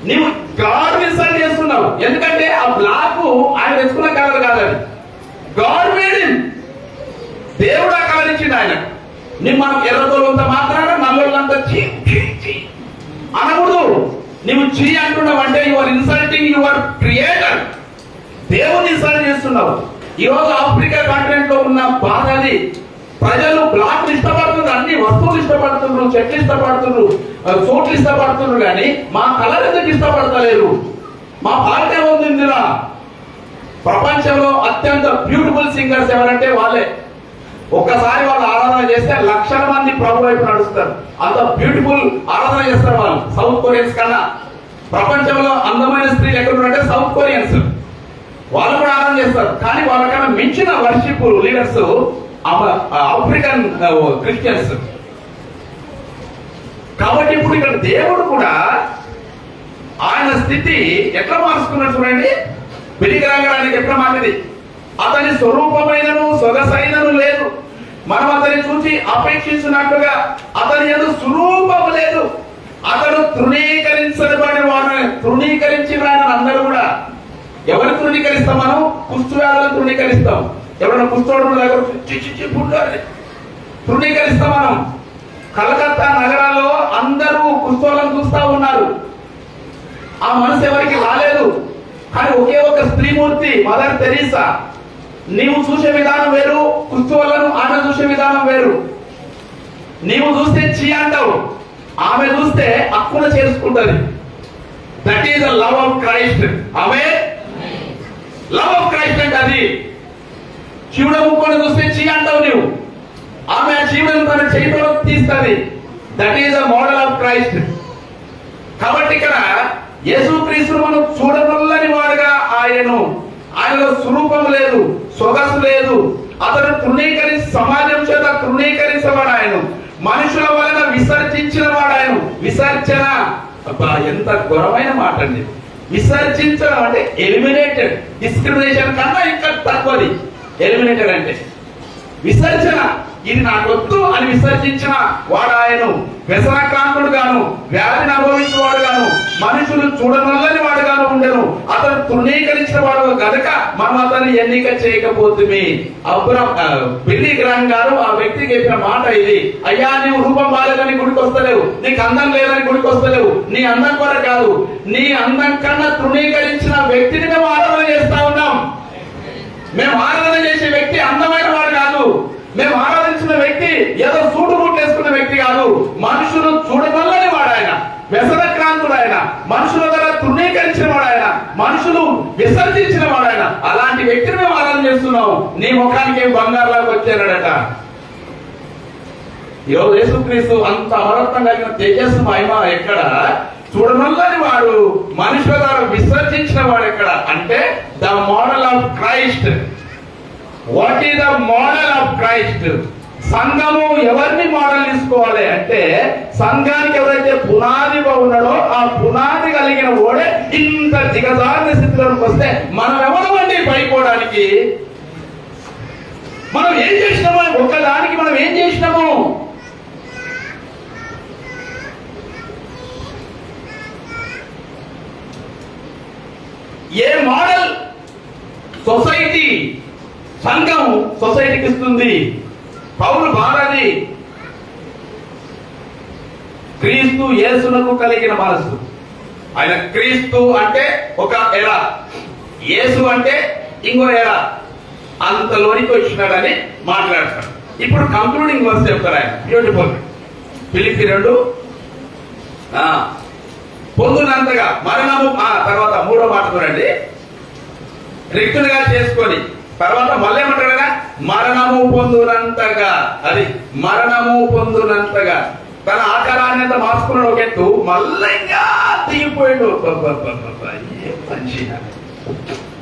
నీవు గాడ్ ఇన్సల్ట్ చేస్తున్నావు. ఎందుకంటే ఆ బ్లాక్ ఆయన తెచ్చుకున్న కలర్ కాదని, గాడ్ మేడ్ హిమ్. దేవుడు ఆ కలర్ ఇచ్చిండు ఆయన. నువ్వు మనం ఎర్రతోలంత మాత్రాన నల్లోళ్ళంతా అనకూడదు. నువ్వు చీ అంటున్నావు అంటే you are insulting your creator. దేవుని ఇన్సల్ట్ చేస్తున్నావు. ఈ రోజు ఆఫ్రికా కాంటినెంట్ లో ఉన్న బాధ అది. ప్రజలు బ్లాక్ ఇష్టపడుతున్నారు, అన్ని వస్తువులు ఇష్టపడుతున్నారు, చెట్లు ఇష్టపడుతున్నారు, చోట్లు ఇష్టపడుతున్నారు, కానీ మా కలర్ ఎందుకు ఇష్టపడతలేరు? మా పార్టీ ఏముంది ఇందులో? ప్రపంచంలో అత్యంత బ్యూటిఫుల్ సింగర్స్ ఎవరంటే వాళ్ళే. ఒక్కసారి వాళ్ళు ఆరాధన చేస్తే లక్షల మంది ప్రభు వైపు నడుస్తారు. అంత బ్యూటిఫుల్ ఆరాధన చేస్తారు వాళ్ళు. సౌత్ కొరియన్స్ కన్నా ప్రపంచంలో అందమైన స్త్రీలు ఎక్కడ ఉన్నారంటే సౌత్ కొరియన్స్. వాళ్ళు కూడా ఆరాధన చేస్తారు. కానీ వాళ్ళకన్నా మించిన వర్షిప్ లీడర్స్ ఆఫ్రికన్ క్రిస్టియన్స్. కాబట్టి ఇప్పుడు ఇక్కడ దేవుడు కూడా ఆయన స్థితి ఎట్లా మార్చుకున్నాడు చూడండి. బిలిగ్రహానికి ఎట్లా మారింది? అతని స్వరూపమైనను సొగసైనను లేదు, మనం అతన్ని చూసి అపేక్షించినట్టుగా అతని యందు స్వరూపము లేదు. అతడు తృణీకరించబడి వాడు. తృణీకరించిన ఆయన అందరూ కూడా ఎవరు తృణీకరిస్తాం? మనం కుష్టు వ్యాధులను తృణీకరిస్తాం. ఎవరైనా కుష్ఠోడు దగ్గర తృణీకరిస్తాం మనం. కలకత్తా నగరాల్లో అందరూ కుష్ఠోలను చూస్తా ఉన్నారు. ఆ మనసు ఎవరికి రాలేదు. కానీ ఒకే ఒక స్త్రీమూర్తి మదర్ తెరీసా. నీవు చూసే విధానం వేరు, కుష్ఠోలను ఆమె చూసే విధానం వేరు. నీవు చూస్తే చీ అంటావు, ఆమె చూస్తే అక్కున చేసుకుంటది. That is the love of Christ. ఆమె లవ్ ఆఫ్ క్రైస్ట్ అంటే అది. శివుడు ముక్కుని చూస్తే చీ అంటావు నీవు, ఆమె శివుడు తన చేతిలో తీస్తుంది. That is the model of Christ. కాబట్టి ఇక్కడ యేసుక్రీస్తును మనం చూడనల్లని వాడుగా ఆయనలో స్వరూపం లేదు, సొగసు లేదు. అతను సమాజం చేత తృణీకరించబడు. ఆయన మనుషుల వలన విసర్జించిన వాడు. ఆయన విసర్జన, ఎంత ఘోరమైన మాట అండి. విసర్జించడం అంటే ఎలిమినేటెడ్. డిస్క్రిమినేషన్ కన్నా ఇంకా తక్కువది ఎలిమినేటెడ్ అంటే. విసర్జన, ఇది నాకొద్దు అని విసర్జించిన వాడు ఆయన. వ్యసనకాంతుడు గాను, వ్యాధిని అనుభవించేవాడు గాను, మనుషులు చూడనల్లని వాడు గాను ఉండెను. అతను తృణీకరించిన వాడు కనుక మనం అతన్ని ఎన్నిక చేయకపోతుంది. బిలిగ్రహం గారు ఆ వ్యక్తికి చెప్పిన మాట ఇది. అయ్యా, నీవు రూపం బాలేదని గుడికి వస్తలేవు, నీకు అందం లేదని గుడికి వస్తలేవు. నీ అందం కూడా కాదు, నీ అందం కన్నా తృణీకరించిన వ్యక్తిని మేము ఆరాధన చేస్తా ఉన్నాం. మేము ఆరాధన చేసే వ్యక్తి అందమైన వాడు కాదు. మేము ఆరాధించిన వ్యక్తి ఏదో సూటు బూట్లు వేసుకున్న వ్యక్తి కాదు. మనుషులు నీ ముఖానికి ఏం బంగారులాగా వచ్చానడట. ఈరోజు యేసుక్రీస్తు అంత అమరత్వం కలిగిన తేజస్సు మహిమ ఎక్కడ? చూడనల్లని వాడు మనుషుల ద్వారా విసర్జించిన వాడు ఎక్కడ అంటే the model of Christ. What is the model of Christ? సంఘము ఎవరిని మోడల్ తీసుకోవాలి అంటే సంఘానికి ఎవరైతే పునాది ఉన్నాడో ఆ పునాది కలిగిన ఓడే ఇంత దిగజారిన స్థితిలోకి వస్తే మనం ఎవరమండి పడిపోవడానికి? మనం ఏం చేసినామో ఒక్కదానికి మనం ఏం చేసినాము? ఏ మోడల్ సొసైటీ సంఘం సొసైటీకి ఇస్తుంది? పౌలు బారది క్రీస్తు యేసునకు కలిగిన మనసు. ఆయన క్రీస్తు అంటే ఒక ఎర, యేసు అంటే ఇంకో ఎర, అంతలోనికి వచ్చినాడని మాట్లాడతాడు. ఇప్పుడు కంక్లూడింగ్ వర్స్ చెప్తారు ఆయన. బ్యూటిఫుల్. ఫిలిప్పీ 2 పొందునంతగా మరణము, తర్వాత 3వ మాట చూడండి, రిక్తులుగా చేసుకొని, తర్వాత మళ్ళీ ఏమంటాడు? మరణము పొందునంతగా. అది మరణము పొందునంతగా తన ఆకారాన్ని అంతా మార్చుకున్నాడు ఒక ఎత్తు, మళ్ళీ ఇంకా దిగిపోయాడు.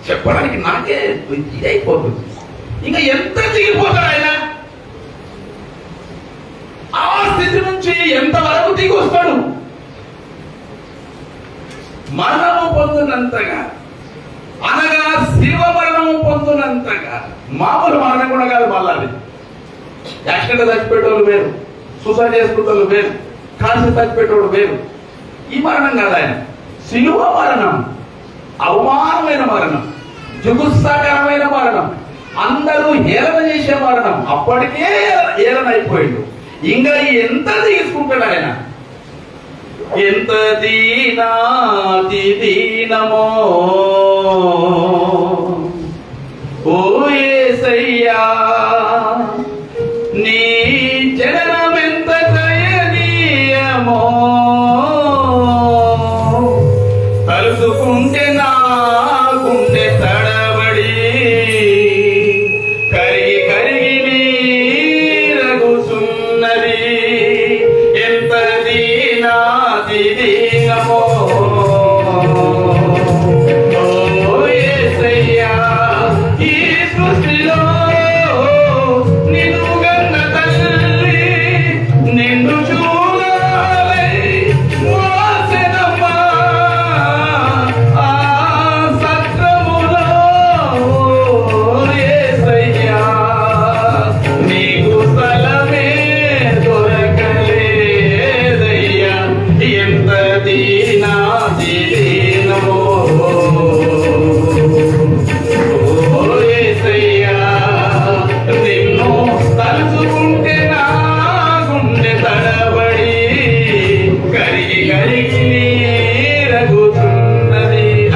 చెప్పడానికి నాకే ఇదైపోతుంది. ఇంకా ఎంత దిగిపోతాడు ఆయన? ఆ స్థితి నుంచి ఎంతవరకు దిగి వస్తాడు? మరణము పొందునంతగా అనగా శివ మరణము పొందునంతగా. మామూలు మరణం కూడా కాదు, మళ్ళీ అది యాక్సిడెంట్ చచ్చిపెట్టేవాళ్ళు వేరు, సూసైడ్ చేసుకుంటోళ్ళు వేరు, కాల్సి చచ్చిపెట్టేవాడు వేరు. ఈ మరణం కాదు ఆయన. శిలువ మరణం అవమానమైన మరణం, జుగుత్సాకరమైన మరణం, అందరూ హేళన చేసే మరణం. అప్పటికే హేళన అయిపోయిండు. ఇంకా ఎంత తీసుకుంటాడు ఆయన? ఎంత దీనాతి దీనమో ఓ యేసయ్యా, నీ జననమెంత దయనీయమో, తలుసుకుంటే నా గుండె తడబడి కరిగి కరిగి నీరగుచున్నది. ఎంత దీనాతి దీనమో ఓ యేసయ్యా, ఈ సృష్టిలో నిన్ను గన్న తల్లి నిన్ను చూడాలై మోసెనమ్మా ఆ సత్రములో. యేసయ్యా, నీకు స్థలమే దొరకలేదయ్యా, ఎంత దీనాతి దీనమో ఓ యేసయ్యా, నిన్ను తలుచుకుంటే నా గుండె తడబడి కరిగి కరిగి నీరగుతున్నది.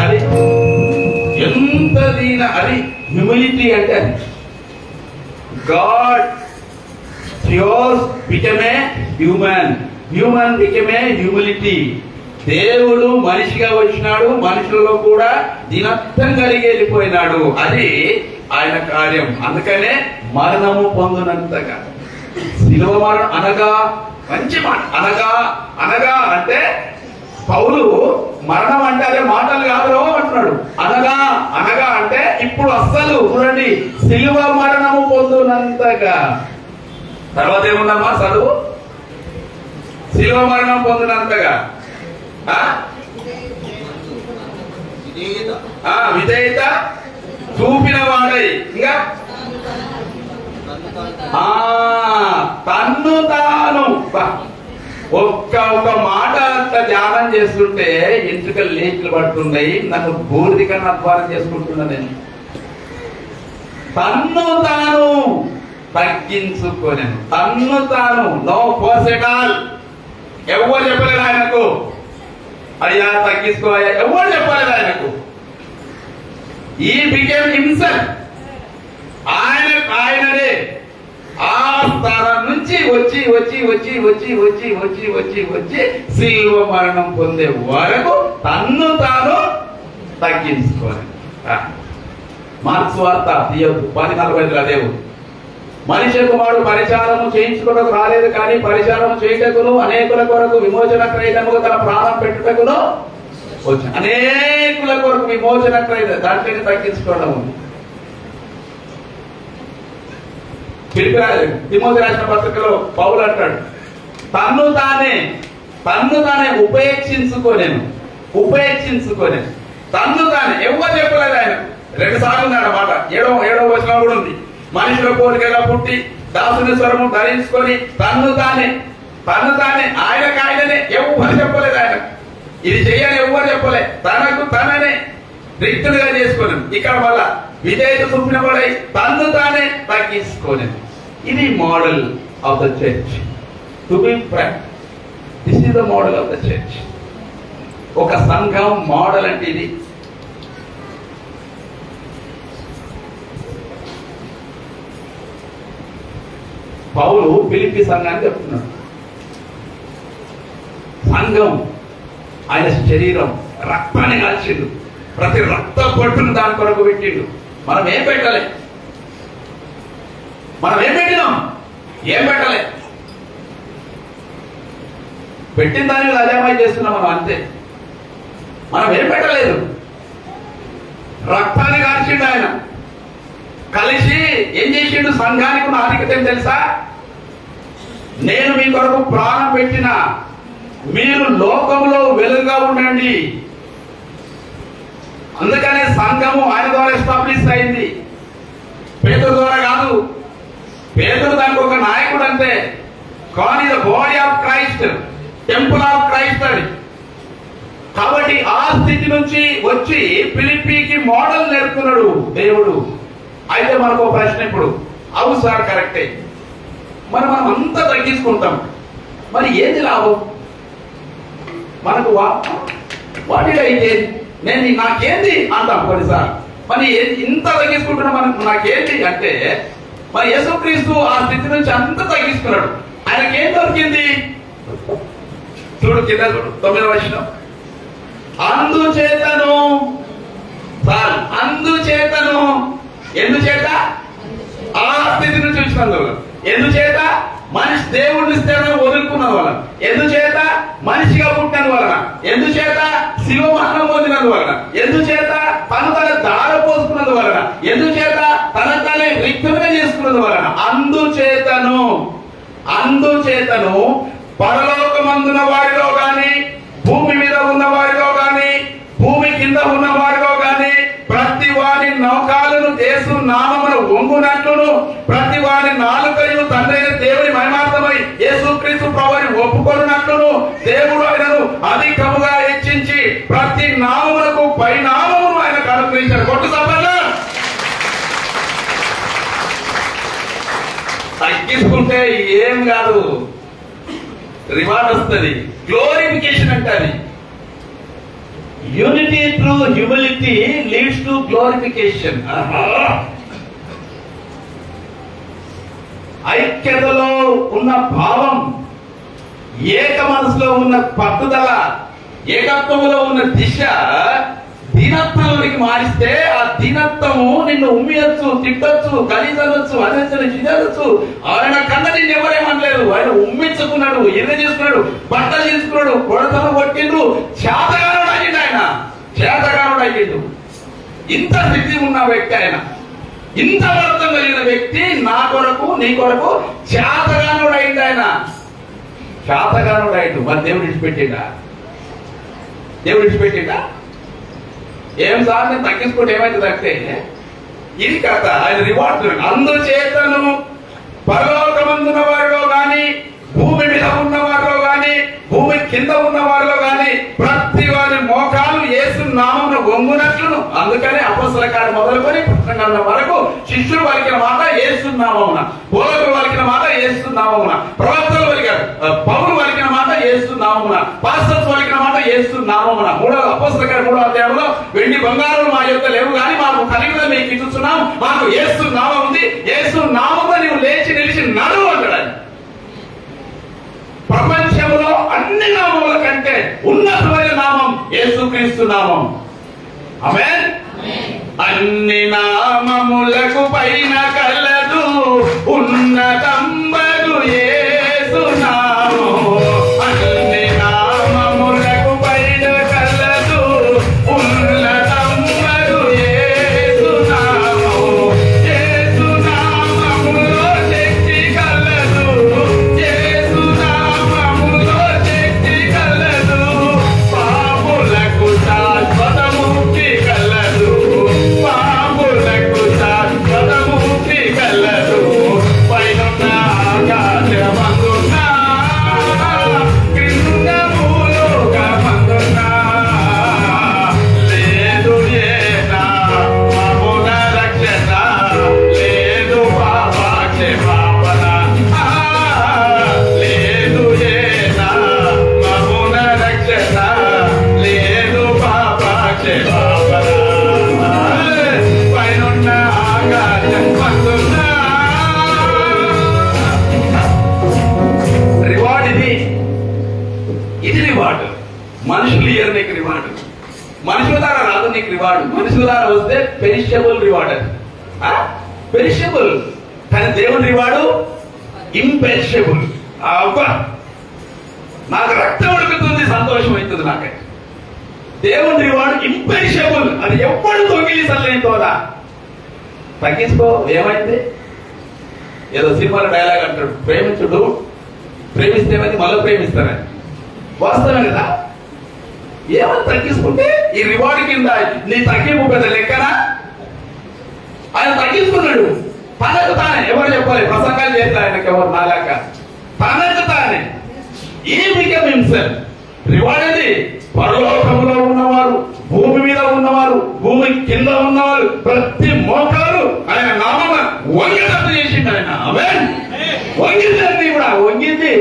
అది ఎంత దీన, అది హ్యూమిలిటీ అంటే అది. God became a human, human became a humility. దేవుడు మనిషిగా వచ్చినాడు, మనుషులలో కూడా దీనత్వం కలిగి వెళ్ళిపోయినాడు. అది ఆయన కార్యం. అందుకనే మరణము పొందునంతగా. శిలువ మరణం అనగా మంచి మాట. అనగా అనగా అంటే పౌలు మరణం అంటే అదే మాటలు కాదు అంటున్నాడు. అనగా అనగా అంటే ఇప్పుడు అస్సలు చూడండి, శిలువ మరణము పొందునంతగా. తర్వాత ఏముందమ్మా చదువు? శిలువ మరణం పొందినంతగా విధేయత చూపిన వాడై, ఇంకా తన్ను తాను. ఒక్క మాట అంతా ధ్యానం చేస్తుంటే ఎంట్రుకలు లేఖలు పడుతున్నాయి. నాకు బూడిది కన్నా అధ్వానం చేసుకుంటున్నా నేను. తన్ను తాను తగ్గించుకోలేను, తన్ను తాను. నో పోసెటాల్. ఎవరు చెప్పలేదు ఆయనకు అయ్యా తగ్గించుకోయా, ఎవరు చెప్పలేదు ఆయనకు. He became himself. ఆయననే ఆ స్థానం నుంచి వచ్చి వచ్చి వచ్చి వచ్చి వచ్చి వచ్చి వచ్చి వచ్చి శిలువ మరణం పొందే వరకు తన్ను తాను తగ్గించుకోవాలి. మార్క్స్ వార్త తీయొద్దు 10:45 అదే ఉంది. మనిషి కుమారుడు పరిచారము చేయించుకున్నకు రాలేదు, కానీ పరిచారము చేయుటకును అనేకుల కొరకు విమోచన క్రయముగా తన ప్రాణం పెట్టుటకును వచ్చాను. అనేకుల కొరకు విమోచన క్రయ, దాంట్లోనే తగ్గించుకోవడం ఉంది. తిమోతి రాసిన పత్రికలో పౌలు అంటాడు, తన్ను తానే ఉపేక్షించుకోలేను. తన్ను తానే ఎవరు చెప్పలేదు. ఆయన 2 సార్లు ఉన్నాడు మాట. 7వ వచనం కూడా ఉంది. మనుషుల పోలికగా పుట్టి దాసుని స్వరము ధరించుకొని తన్ను తానే ఆయననే ఎవరు చెప్పలేదు. ఆయన ఇది చెయ్యని ఎవరు చెప్పలే. తనకు తననే రిక్తులుగా చేసుకున్నాను. ఇక్కడ వల్ల విధేయత చూపిన వాడై తన్ను తానే తగ్గించుకోలేదు. ఇది model of the church. To be frank, this is the model of the church. ఒక సంఘం మోడల్ అంటే ఇది. పౌలు ఫిలిప్పీ సంఘాన్ని చెప్తున్నాడు. సంఘం ఆయన శరీరం, రక్తాన్ని కాల్చిండు. ప్రతి రక్త పట్టును దాని కొరకు పెట్టిండు. మనం ఏం పెట్టాలి? పెట్టినాం? ఏం పెట్టలే. పెట్టిన దాన్ని అజామాయి చేస్తున్నాం మనం, అంతే. మనం ఏం పెట్టలేదు. రక్తాన్ని కాల్చిండు ఆయన. కలిసి ఏం చేసిండు? సంఘానికి ఉన్న ఆధిక్యత ఏం తెలుసా? నేను మీ కొరకు ప్రాణం పెట్టిన, మీరు లోకంలో వెలుగుగా ఉండండి. అందుకనే సంఘము ఆయన ద్వారా ఎస్టాబ్లిష్ అయింది. పేతురు ద్వారా కాదు. పేతురు దానికి ఒక నాయకుడు అంతే. కానీ the body of Christ, temple of Christ అని. కాబట్టి ఆ స్థితి నుంచి వచ్చి ఫిలిప్పీకి మోడల్ నేర్పుతున్నాడు దేవుడు. అయితే మనకు ఒక ప్రశ్న ఇప్పుడు, అవును సార్ కరెక్టే, మనం అంతా తగ్గించుకుంటాం, మరి ఏది లాభం మనకు? వాటికైతే నేను నాకేంది అంటాం కొన్నిసార్లు. మరి ఇంత తగ్గించుకుంటున్నా మనకు నాకేంటి అంటే, మరి యేసుక్రీస్తు ఆ స్థితి నుంచి అంత తగ్గించుకున్నాడు. ఆయనకేం దొరికింది? చూడు కింద చూడు, 9వ వచనం. అందుచేతను ఎందుచేత ఆ స్థితి నుంచి వచ్చినందువల్ల, ఎందుచేత మనిషి దేవుడిని స్థితిని వదులుకున్నది వలన, ఎందుచేత మనిషిగా పుట్టినందు వలన, ఎందుచేత శివ మరణం పొందినందు వలన, ఎందుచేత తను తన దార పోసుకున్నది వలన, ఎందుచేత తన తనే రిక్తులుగా చేసుకున్నది వలన, అందుచేతను పరలోకమందున వారిలో గాని, భూమి మీద ఉన్న వారిలో గాని, భూమి కింద ఉన్న వారిలో గాని, ప్రతి వారి నౌకాలను యేసు నామమున వంగునట్లును, ప్రతి వారి నాలుకయు తండ్రైన దేవుని మహిమార్థమై యేసుక్రీస్తు ప్రభువుని ఒప్పుకొనున్నట్లును దేవుడు ఆయనను అధికముగా హెచ్చించి ప్రతి నామమునకు పైనామమును ఆయనకు అనుగ్రహించాడు. కొట్టు సభలో తగ్గించుకుంటే ఏం కాదు, రివార్డ్ వస్తుంది. గ్లోరిఫికేషన్ అంటారు. Unity through humility leads to glorification. ఐక్యతలో ఉన్న భావం, ఏక మనసులో ఉన్న పట్టుదల, ఏకత్వంలో ఉన్న దిశ దీనత్వంలోనికి మారిస్తే ఆ దీనత్వము నిన్ను ఉమ్మియచ్చు, తిట్టొచ్చు, గలీజనొచ్చు, అనొచ్చు, చిదరొచ్చు. ఆయన కన్నా నిన్ను ఎవరేమనలేదు. ఆయన ఉమ్మించుకున్నాడు, ఎర్ర చేసుకున్నాడు, బట్టలు తీసుకున్నాడు, కొడతలు కొట్టిండ్రు. చేతగానుడు అయ్యిండు. ఆయన చేతగానుడు అయ్యిండు. ఇంత స్థితి ఉన్న వ్యక్తి ఆయన, ఇంత వర్తం కలిగిన వ్యక్తి నా కొరకు నీ కొరకు చేతగానుడు అయింది. ఆయన చేతగానుడు అయిండు. మరి దేవుడు విడిచిపెట్టిండా? దేవుడు విడిచిపెట్టిండా? ఏం సార్ నేను తగ్గించుకుంటే ఏమైతుందంటే ఇది కథ. ఆయన రివార్డ్. అందుచేతను పరలోకమందున్న వారిలో గాని, భూమి మీద ఉన్న వారిలో గాని, భూమి కింద ఉన్న వారిలో గాని, ప్రతి వారి మోకాలు యేసు నామమున వంగునట్లును. అందుకనే అపొస్తల కార్యం మొదలుకొని ప్రసంగం వరకు శిష్యులు పలికిన మాట యేసు నామమున, బోధకులు పలికిన మాట యేసు నామమున, ప్రవక్తలు పలికారు, పౌలు పలికిన మాట యేసు నామమున, పాస్టర్స్ పలికిన మాట యేసు నామమున. అపొస్తల కార్యం 3వ అధ్యాయంలో వెండి బంగారం మా యొక్క లేవు కానీ మాకు కలిగిన మీకు ఇస్తున్నాం, మాకు యేసు నామం ఉంది, యేసు నామమున నీవు లేచి నిలిచి నడువు అంటాడు. ప్రపంచంలో అన్ని నామముల కంటే ఉన్నతమైన నామం యేసుక్రీస్తు నామం. ఆమేన్. ఆయన అన్ని నామములకు పైన కలదు ఉన్నతంబగు యేసు నామము. అన్ని నామములకు పైన కలదు ఉన్నతంబగు యేసు నామము. యేసు నామములో శక్తి కలదు, యేసు నామములో శక్తి కలదు. పాపులకు శాశ్వత ముక్తి కలదు, పాపులకు శాశ్వత ముక్తి కలదు. పైనున్న ఆకాశమందున్న క్రింద భూలోకమందున్న లేదు ఏ నామమున రక్షణ, లేదు పాపక్షమాపణ. లేదు ఏ నామమున రక్షణ, లేదు పాపక్షమాపణ. పైనున్న ఆకాశమందున్న రివార్డ్ ఇది. ఇది రివార్డ్. మనుషులు ఇయ్యరు నీకు రివార్డు. మనుషుల ద్వారా రాదు నీకు రివార్డు. మనుషుల ద్వారా వస్తే పెరిషబుల్ రివార్డ్ అది, పెరిషబుల్. కానీ దేవుని రివార్డు ఇంపెరిషబుల్. అబ్బా, నాకు రక్తం ఉడుకుతుంది, సంతోషం అవుతుంది నాకే. దేవుని రివార్డు ఇంపెరిషబుల్, అది ఎప్పుడు దొంగిలిసలేని తోదా. తగ్గించుకో, ఏమైంది? ఏదో సినిమాలో డైలాగ్ అంటాడు, ప్రేమించుడు ప్రేమిస్తే మళ్ళీ ప్రేమిస్తారని. వాస్తవమే కదా. ఏమని తగ్గించుకుంటే ఈ రివార్డు కింద నీ తగ్గింపు పెద్ద లెక్కనా? ఆయన తగ్గించుకున్నాడు తనకు తానే. ఎవరు చెప్పాలి? ప్రసంగాలు చేస్తారు ఆయనకి, ఎవరు నాలాక. తనకు తానే ఈ బికమ్ హిమ్సెల్ఫ్. రివార్డ్ అది. పరలోకములో ఉన్నవారు, భూమి మీద ఉన్నవారు, భూమి కింద ఉన్నవారు, ప్రతి మోకాలు ఆయన నామమ వంగేటట్టు చేసిండు ఆయన. ఆమేన్. వంగింది కూడా, వంగింది.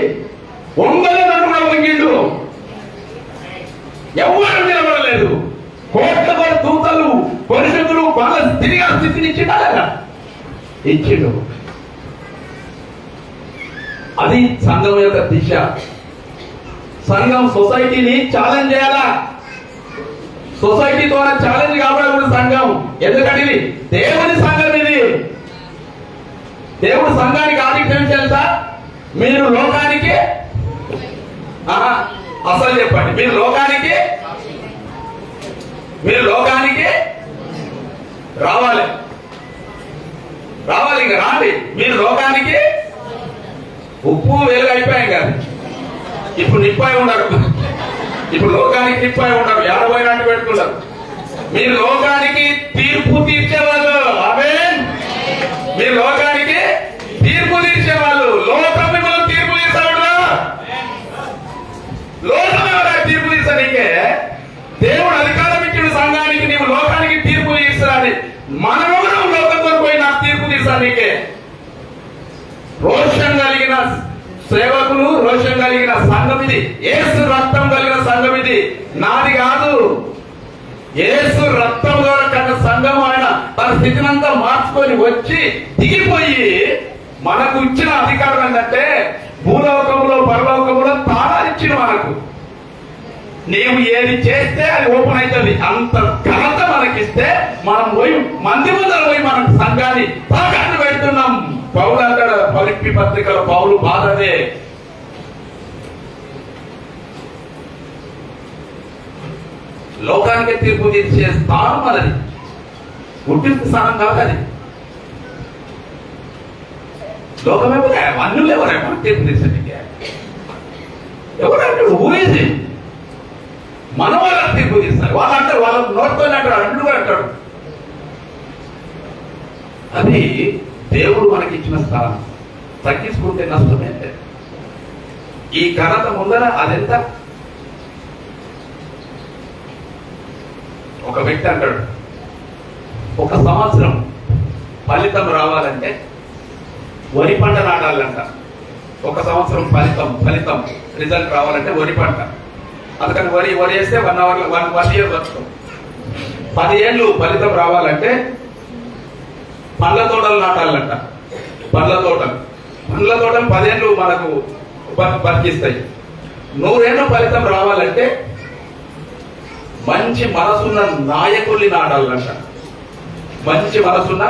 వంగలేదని కూడా వంగిండు. ఎవరు నిలబడలేదు. కోట్ల కోట్ల దూతలు పరిశుద్ధులు బాగా తిరిగి ఆ స్థితిని ఇచ్చిండా లేదా? ఇచ్చిండు. అది సంఘం యొక్క దిశ. సంఘం సొసైటీని ఛాలెంజ్ చేయాలా? సొసైటీ ద్వారా ఛాలెంజ్ కాబడకూడదు సంఘం. ఎందుకంటే ఇది దేవుని సంఘం. ఇది దేవుడు సంఘానికి ఆధిక్యం తెలుసా? మీరు లోకానికి అసలు చెప్పండి, మీరు లోకానికి రావాలి. రావాలి, ఇంకా రాండి. మీరు లోకానికి ఉప్పు వేలుగా అయిపోయాం కాదు, ఇప్పుడు నిప్పాయి ఉండరు. ఇప్పుడు లోకానికి నిప్పాయి ఉండరు, 50 నాటి పెట్టుకున్నారు. మీరు లోకానికి తీర్పు తీర్చేవాళ్ళు. ఆమేన్. మీరు లోకానికి తీర్పు తీర్చేవాళ్ళు. లోకం మిమ్మల్ని తీర్పు తీర్చాడురా. లోకం ఎవరా తీర్పు తీర్చడానికే? దేవుడు అధికారం ఇచ్చిన సంఘానికి నీవు లోకానికి తీర్పు తీర్చడానికి. మనమెవరం లోకంతో పోయి నాకు తీర్పు తీర్చడానికే? రోషం కలిగిన సేవకులు, రోషం కలిగిన సంఘం ఇది. యేసు రక్తం కలిగిన సంఘం ఇది, నాది కాదు. యేసు రక్తం ద్వారా కన్న సంఘం. ఆయన తన స్థితినంతా మార్చుకొని వచ్చి దిగిపోయి మనకు ఇచ్చిన అధికారం ఏంటంటే భూలోకంలో పరలోకంలో తాళాలు ఇచ్చిన మనకు. నీవు ఏది చేస్తే అది ఓపెన్ అవుతుంది. అంత ఘనత మనకిస్తే మనం పోయి మంది ముందర పోయి మనం సంఘాన్ని తాకట్టు పెడుతున్నాం. పౌలు అంటాడు ఫిలిప్పీ పత్రికలో, పౌలు బాధదే. లోకానికి తీర్పు తీర్చే స్థానం మనది. గుర్తింపు స్థానం కాదు అది. లోకమే అన్నులు ఎవరేమో తీర్పు తీర్చండి. ఎవరంటే ఊరేది మన వాళ్ళకి తీర్పు తీస్తారు. వాళ్ళు అంటారు, వాళ్ళ నోటితో అంటాడు, అంటుడు అంటాడు. అది దేవుడు మనకి ఇచ్చిన స్థానం. తగ్గించుకుంటే నష్టమే. ఈ ఘనత ముందర అదెంత? ఒక వ్యక్తి అంటాడు, ఒక సంవత్సరం ఫలితం రావాలంటే వరి పంట నాటాలంట. ఒక సంవత్సరం ఫలితం రిజల్ట్ రావాలంటే వరి పంట. అందుకని వరి వేస్తే 1 year బతుకుతాం. 10 ఏళ్ళు ఫలితం రావాలంటే పండ్ల తోటలు నాటాలంట. పండ్ల తోటలు 10 ఏళ్ళు మనకు బతికిస్తాయి. 100 ఏళ్ళు ఫలితం రావాలంటే మంచి మనసున్న నాయకుల్ని నాటాలంట. మంచి మనసున్న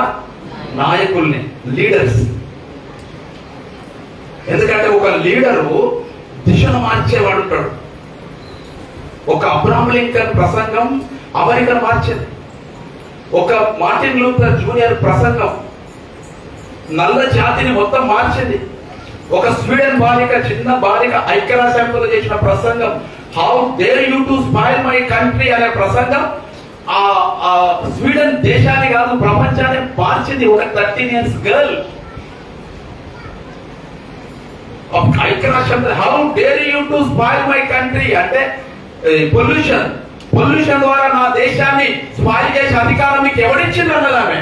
నాయకుల్ని, లీడర్స్. ఎందుకంటే ఒక లీడరు దిశను మార్చేవాడు ఉంటాడు. ఒక అబ్రహాం లింకన్ ప్రసంగం అమెరికను మార్చింది. ఒక మార్టిన్ లూథర్ జూనియర్ ప్రసంగం నల్ల జాతిని మొత్తం మార్చింది. ఒక స్వీడన్ బాలిక, చిన్న బాలిక ఐక్యరాజ్య సమితిలో చేసిన ప్రసంగం how dare you to spoil my country అనే ప్రసంగం ఆ స్వీడన్ దేశాన్ని కాదు ప్రపంచాన్ని మార్చింది. ఒక 13 years గర్ల్ ఐక్యరాజ్య how dare you to spoil my country అంటే పొల్యూషన్ ద్వారా నా దేశాన్ని స్పాయిల్ చేసే అధికారం మీకు ఎవరిచ్చింది అన్నది ఆమె.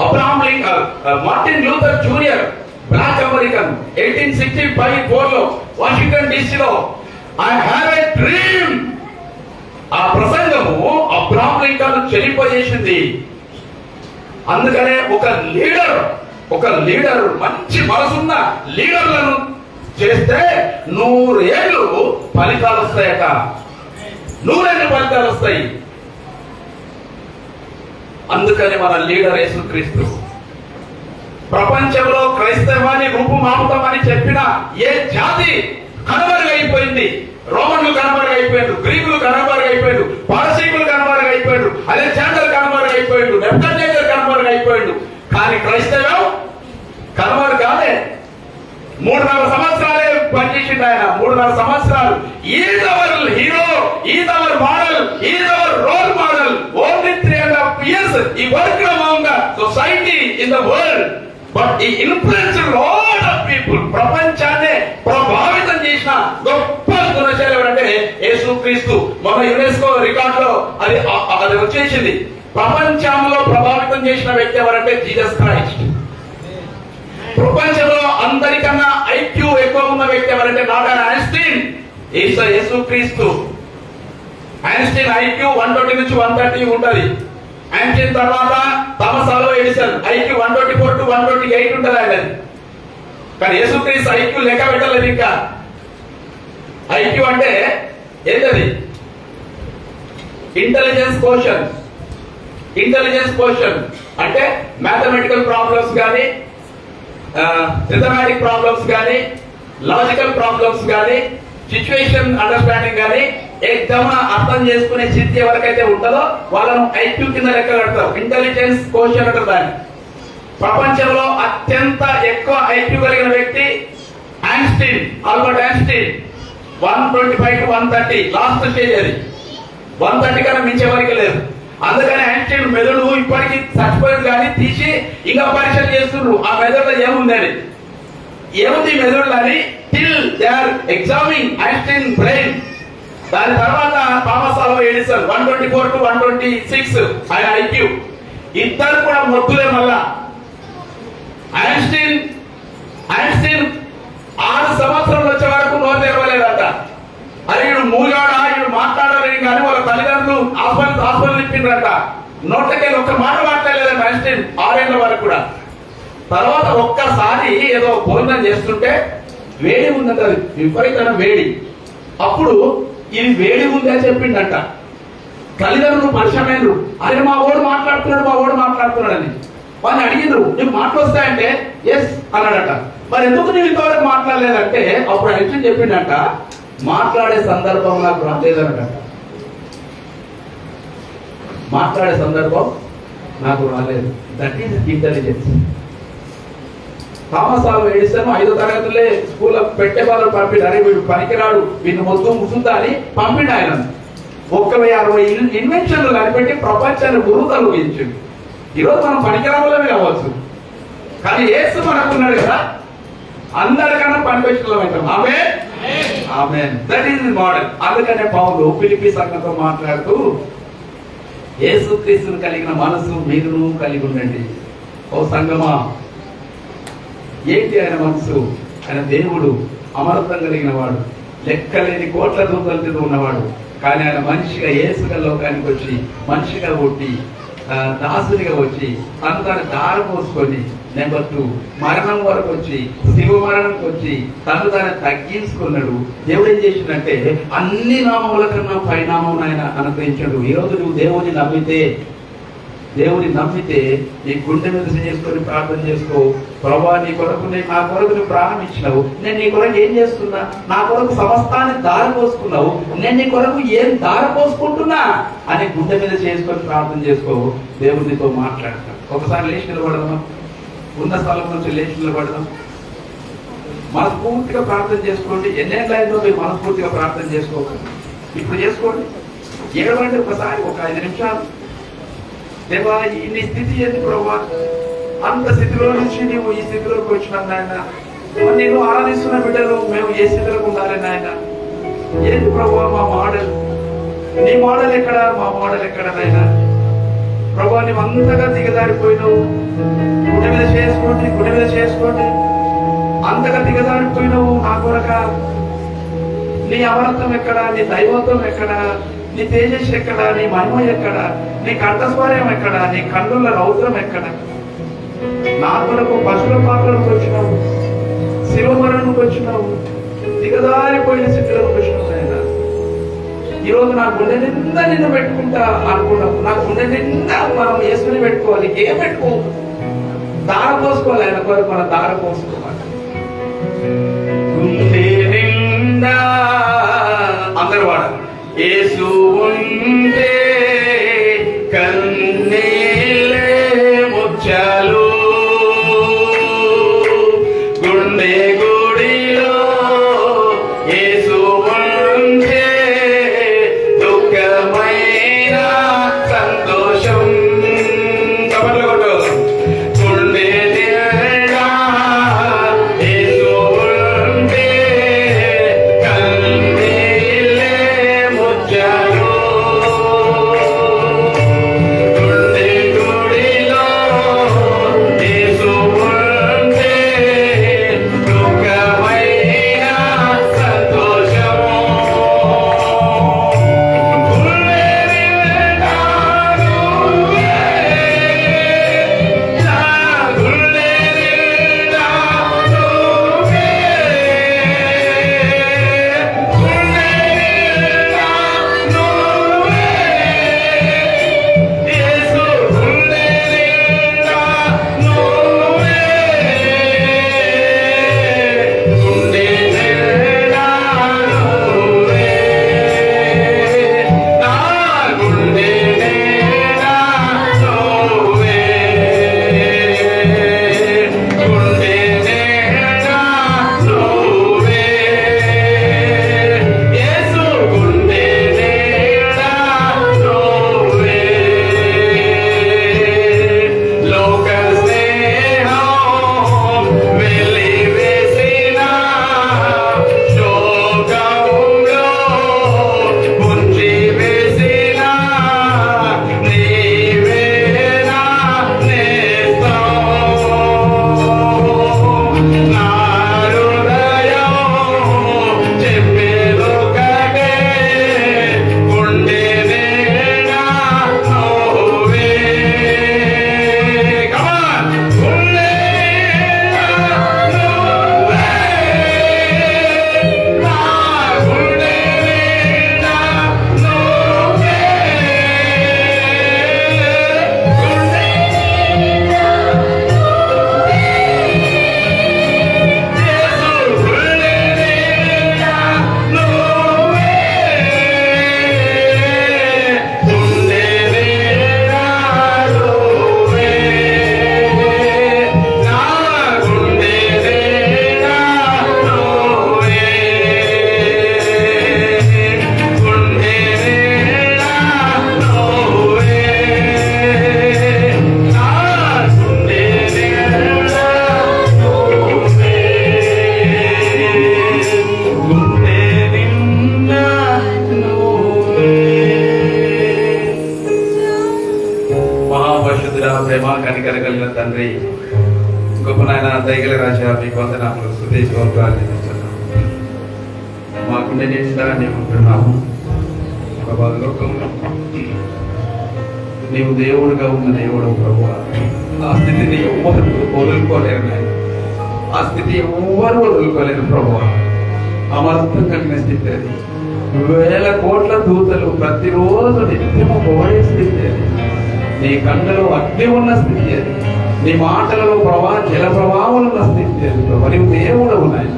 Abraham Lincoln, Martin Luther junior, black American, 1864లో వాషింగ్టన్ డీసీలో ఐ హ్యావ్ ఎ డ్రీమ్. ఆ ప్రసంగము అబ్రహాం లింకన్ చెలింపజేసింది. అందుకనే ఒక లీడర్ మంచి మనసున్న లీడర్లను చేస్తే 100 ఏళ్ళు ఫలితాలు వస్తాయట. 100 ఏళ్ళు ఫలితాలు వస్తాయి. అందుకని మన లీడర్ యేసుక్రీస్తు. ప్రపంచంలో క్రైస్తవాన్ని రూపుమాపుతామని చెప్పిన ఏ జాతి కనుమరుగైపోయింది. రోమన్లు కనుమరుగైపోయారు, గ్రీకులు కనుమరుగైపోయారు, పారసీకులు కనుమరుగైపోయారు, అలెగ్జాండర్ కనుమరుగైపోయాడు, నెబుకద్నెజర్ కనుమరుగైపోయాడు. కానీ క్రైస్తవం కనుమరు కాలే. 3.5 సంవత్సరాలే పనిచేసిండు ఆయన. 3.5 సంవత్సరాలు. Is our hero, is our model, is our role model. Only 3.5 years he worked among the society in the world, but he influenced a lot of people. ప్రపంచాన్ని ప్రభావితం చేసిన గొప్ప గుణశాలి ఎవరంటే యేసుక్రీస్తు. మన యునెస్కో రికార్డ్ లో అది వచ్చేసింది. ప్రపంచంలో ప్రభావితం చేసిన వ్యక్తి ఎవరంటే జీసస్ క్రైస్ట్. ప్రపంచంలో అందరికన్నా ఐక్యూ ఎక్కువ ఉన్న వ్యక్తి ఎవరంటే నాట్ ఐన్స్టీన్, యేసుక్రీస్తు. ఐన్స్టీన్ ఐక్యూ 120 నుంచి 130 ఉంటది. ఐన్స్టీన్ తర్వాత Thomas Alva Edison IQ 124 to 128 ఉంటది ఆయనది. కానీ యేసుక్రీస్తు ఐక్యూ లెక్క పెట్టలేదు. ఇంకా ఐక్యూ అంటే ఏంటది? ఇంటెలిజెన్స్ క్వశ్చన్ అంటే మ్యాథమెటికల్ ప్రాబ్లమ్స్ కానీ, సిస్టమాటిక్ ప్రాబ్లమ్స్ కానీ, లాజికల్ ప్రాబ్లమ్స్ కానీ, సిచ్యువేషన్ అండర్స్టాండింగ్ కానీ ఎగ్జామ్ అర్థం చేసుకునే స్థితి ఎవరికైతే ఉంటుందో వాళ్ళను ఐక్యూ కింద లెక్క కడతారు. ఇంటెలిజెన్స్ క్వశ్చన్ అంటారు దాన్ని. ప్రపంచంలో అత్యంత ఎక్కువ ఐక్యూ కలిగిన వ్యక్తి Einstein, Albert Einstein. 125 to 130 last stage అది. 130 కన్నా మించేవరకు లేదు. అందుకని ఐన్స్టీన్ మెదడు ఇప్పటికీ చచ్చిపోయింది కానీ తీసి ఇంకా పరీక్షలు చేస్తున్నారు ఆ మెదడులో ఏముంది మెదడులో అని. Till they are examining Einstein brain. దాని తర్వాత థామస్ ఆల్వా ఎడిసన్ 124 to 126 ఆయన ఐక్యూ. ఇద్దరు కూడా మొద్దులే. మళ్ళా ఐన్స్టీన్ 6 సంవత్సరాలు వచ్చే వరకు నోరు తెరవలేదట. అది వీడు మూగాడా, వీడు మాట్లాడలేని కానీ వాళ్ళ తల్లిదండ్రులు హాస్పిటల్ ఇప్పిండ్రట. నోట్లకెళ్ళి ఒక్క మాట మాట్లాడలేదంట ఐన్స్టీన్ 6 ఏళ్ల వరకు కూడా. తర్వాత ఒక్కసారి ఏదో భోజనం చేస్తుంటే వేడి ఉందంట, విపరీతమైన వేడి. అప్పుడు ఇది వేడి ఉంది అని చెప్పిండట. తల్లిదండ్రులు పరిచయమైనరు, అరే మా ఓడు మాట్లాడుతున్నాడు అని. వాళ్ళని అడిగిండ్రు, నీకు మాటలు వస్తాయంటే ఎస్ అన్నాడట. మరి ఎందుకు నేను ఇంతవరకు మాట్లాడలేదంటే అప్పుడు ఐన్స్టీన్ చెప్పిండట, మాట్లాడే సందర్భం నాకు రాలేదనట. మాట్లాడే సందర్భం నాకు రాలేదు. That is intelligence. Thomas Alva Edison 5వ తరగతిలో స్కూల్లో పెట్టే వాళ్ళు పంపిండు. అరే వీడు పనికిరాడు, వీడిని మొత్తం ముసుందా అని పంపిండు ఆయన. 160 ఇన్వెన్షన్లు కనిపెట్టి ప్రపంచాన్ని గురుతలు ఊహించిండు. ఈరోజు మనం పనికిరాములమే కావచ్చు, కానీ యేసు మనకున్నాడు కదా, అందరికన్నా పనికొచ్చిన అవుతాం. ఆమేన్. That is the model. అందుకనే పౌలు ఫిలిప్పీ సంఘంతో మాట్లాడుతూ యేసుక్రీస్తును కలిగిన మనసు మీరును కలిగి ఉండండి. ఓ సంగమా, ఏంటి ఆయన మనసు? ఆయన దేవుడు, అమరత్వం కలిగిన వాడు, లెక్కలేని కోట్ల దూతలతో ఉన్నవాడు. కానీ ఆయన మనిషిగా యేసుగా లోకానికి వచ్చి మనిషిగా పుట్టి దాసునిగా వచ్చి తను దారి పోసుకొని నెంబర్ 2 మరణం వరకు వచ్చి శివ మరణంకి వచ్చి తను తగ్గించుకున్నాడు. దేవుడు ఏం చేసిందంటే అన్ని నామముల కన్నా పైనామం ఆయన అనుగ్రహించాడు. ఈరోజు నువ్వు దేవుని నమ్మితే దేవుని నమ్మితే నీ గుండె మీద చేసుకొని ప్రార్థన చేసుకో. ప్రభా నీ కొరకు నా కొరకు నువ్వు ప్రాణం ఇచ్చినావు, నేను నీ కొరకు ఏం చేస్తున్నా, నా కొరకు సమస్తాన్ని దారపోసుకున్నావు, నేను నీ కొరకు ఏం దారపోసుకుంటున్నా అని గుండె మీద చేసుకొని ప్రార్థన చేసుకో. దేవుడు నీతో మాట్లాడతాడు. ఒకసారి లేచి నిలబడదాం, ఉన్న స్థలం నుంచి లేచి నిలబడదాం, మనస్ఫూర్తిగా ప్రార్థన చేసుకోండి. ఎన్నేళ్ళైందో మీరు మనస్ఫూర్తిగా ప్రార్థన చేసుకోకండి, ఇప్పుడు చేసుకోండి. ఏడవండి ఒకసారి, ఒక 5 నిమిషాలు. దేవా నీ స్థితి ఏంటి ప్రభా, అంత స్థితిలో నుంచి నీవు ఈ స్థితిలోకి వచ్చినావు నాయన, నేను ఆరాధిస్తున్న బిడ్డలు మేము ఏ స్థితిలోకి ఉండాలి నాయన, ఏంటి ప్రభా మా మోడల్, నీ మోడల్ ఎక్కడ, మా మోడల్ ఎక్కడ నాయన. ప్రభా నువ్వు అంతగా దిగజారిపోయినావు, గుడి మీద చేసుకోండి, గుడి మీద చేసుకోండి, అంతగా దిగజారిపోయినావు నా కొరక. నీ అమరత్వం ఎక్కడ, నీ దైవత్వం ఎక్కడ, నీ తేజస్సు ఎక్కడ, నీ మహిమ ఎక్కడ, నీ కంఠస్వరం ఎక్కడ, నీ కన్నుల రౌద్రం ఎక్కడ. నా కొరకు పశువుల పాత్రలకు వచ్చినావు, శివమరణకు వచ్చినావు, దిగజారిపోయిన స్థితిలోకి వచ్చినావు ఆయన. ఈరోజు నా గుండె నిండా నిన్ను పెట్టుకుంటా అనుకున్నావు, నా గుండె నిండా మనం యేసుని పెట్టుకోవాలి, ఏం పెట్టుకోవద్దు, దార పోసుకోవాలి ఆయన కొరకు, మనం దార పోసుకోవాలి. గుండె నిండా అందరు వాడు యేసు ఉంటే కన్నీలే ముత్యాలు, గుండె గుడిలో యేసు ఉంటే దుఃఖమైన సంతోషం. కబర్లు కొట్టు. గుండె నిండా యేసు ఉంటే కన్నీలే ముత్యాలు, గుండె గుడిలో యేసు ఉంటే దుఃఖమైన సంతోషం. గుండె నిండా నువ్వే, నా గుండె నిండా నువ్వే, గుండె నిండా నువ్వే, యేసు గుండె నిండా నువ్వే, గుండె నిండా నువ్వే, నా గుండె నిండా నువ్వే, గుండె నిండా నువ్వే, యేసు గుండె నిండా నువ్వే. లోక స్నేహం వెలివేసిన శోకంలో ముంచి వేసిన నీవే నా నేస్తం. నా హృదయం చెప్పేదొకటే, గుండె నిండా నువ్వే. Come on! గుండె నిండా నువ్వే, నా గుండె నిండా నువ్వే, గుండె నిండా నువ్వే, యేసు గుండె నిండా నువ్వే, గుండె నిండా నువ్వే, నా గుండె నిండా నువ్వే, గుండె నిండా నువ్వే, నా గుండె నిండా నువ్వే, గుండె నిండా నువ్వే. మహాపరిశుద్ధుడా, ప్రేమ కనికర కలిగిన తండ్రి, గొప్ప నాయన, దయగల రాజా, మీ వందనాలు, స్తుతి స్తోత్రాలు చెల్లిస్తున్నాము. మా గుండె నిండా నీవు ఉంటున్నాము ప్రభా. లోకంలో నీవు దేవుడుగా ఉన్న దేవుడు ప్రభువా, ఆ స్థితిని ఎవ్వరు వదులుకోలేరు నాయన, ఆ స్థితి ఎవ్వరు వదులుకోలేరు ప్రభువా. అమర్థం కలిగిన స్థితి అది. 1000 కోట్ల దూతలు ప్రతిరోజు నిత్యము పోయే స్థితి అది. నీ కళ్ళలో అగ్ని ఉన్న స్థితి అది. నీ మాటలలో జల ప్రవాహం ఉన్న స్థితి అది ప్రభు. నీవు దేవుడు ఉన్నాయి,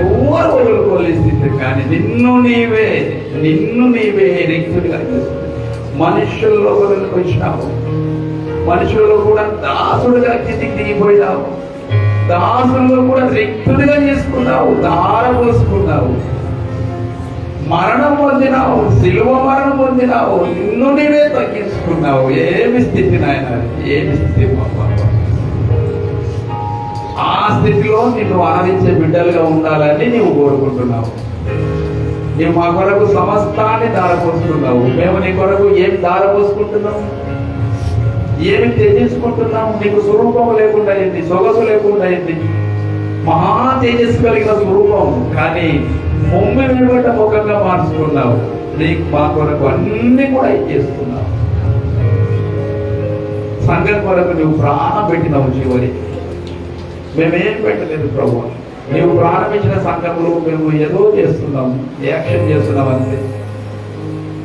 ఎవరు వదులుకోలే స్థితి. కానీ నిన్ను నీవే రిక్తుడిగా మనుషుల్లో వదులుకు వచ్చినావు. మనుషుల్లో కూడా దాసుడుగా కిందికి దిగిపోయినావు. దాసుల్లో కూడా రిక్తుడిగా చేసుకున్నావు, దార పోసుకున్నావు, మరణం పొందినావు, శిలువ మరణం పొందినావు, నిన్ను నీవే తగ్గించుకున్నావు. ఏమి స్థితి నాయన, ఏమి స్థితి బాబా. ఆ స్థితిలో నిన్ను ఆరాధించే బిడ్డలుగా ఉండాలని నీవు కోరుకుంటున్నావు. నీవు మా కొరకు సమస్తాన్ని దారపోసుకున్నావు. మేము నీ కొరకు ఏం దారపోసుకుంటున్నావు, ఏమి త్యజించుకుంటున్నావు. నీకు స్వరూపం లేకుండా అయింది, సొగసు లేకుండా అయింది, మహా తేజస్సు కలిగిన స్వరూపం. కానీ ముమ్మి వెలువట ముఖంగా మార్చుకున్నావు. నీకు మా కొరకు అన్ని కూడా ఇచ్చేస్తున్నావు. సంఘం కొరకు నువ్వు ప్రాణం పెట్టినావు. చివరి మేమేం పెట్టలేదు ప్రభు. నీవు ప్రారంభించిన సంఘంలో మేము ఏదో చేస్తున్నాము, యాక్షన్ చేస్తున్నాం అంతే.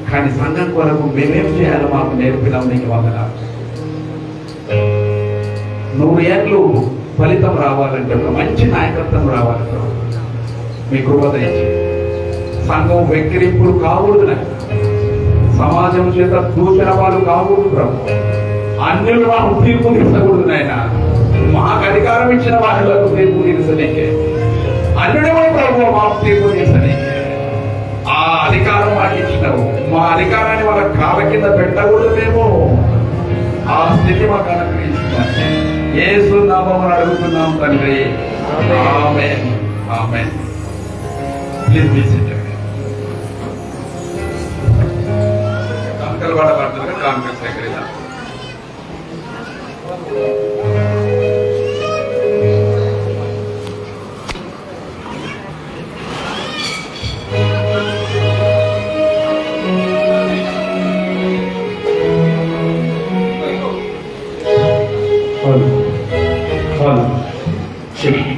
కానీ సంఘం కొరకు మేమేం చేయాలో మాకు నేర్పినావు. నీకు వందనాలు. 100 ఏళ్ళు ఫలితం రావాలంటే, ఒక మంచి నాయకత్వం రావాలంటే మీ కృప దయచేయండి. సంఘం వెక్కిరింపులు కాకూడదు, సమాజం చేత దూషణ వాళ్ళు కాకూడదు ప్రభు. అన్యులు మాకు తీర్పు తీర్చకూడదు నాయన. మాకు అధికారం ఇచ్చిన వాళ్ళకు తీర్పు తీర్చనీకే, అన్యుడమే ప్రభు మాకు తీర్పు తీర్చనీకే. ఆ అధికారం మాకు ఇచ్చినావు. మా అధికారాన్ని వాళ్ళ కాళ్ళ కింద పెట్టకూడదు. మేము ఆ స్థితి మాకు అనుగ్రహిస్తున్నాం. యేసు నామమున అడుగుతున్నాం తండ్రి, ఆమేన్, ఆమేన్. Please be seated. అంకల్ వాడబడుతున్నారు కాంగ్రెస్ సెక్రటరీ. Hold.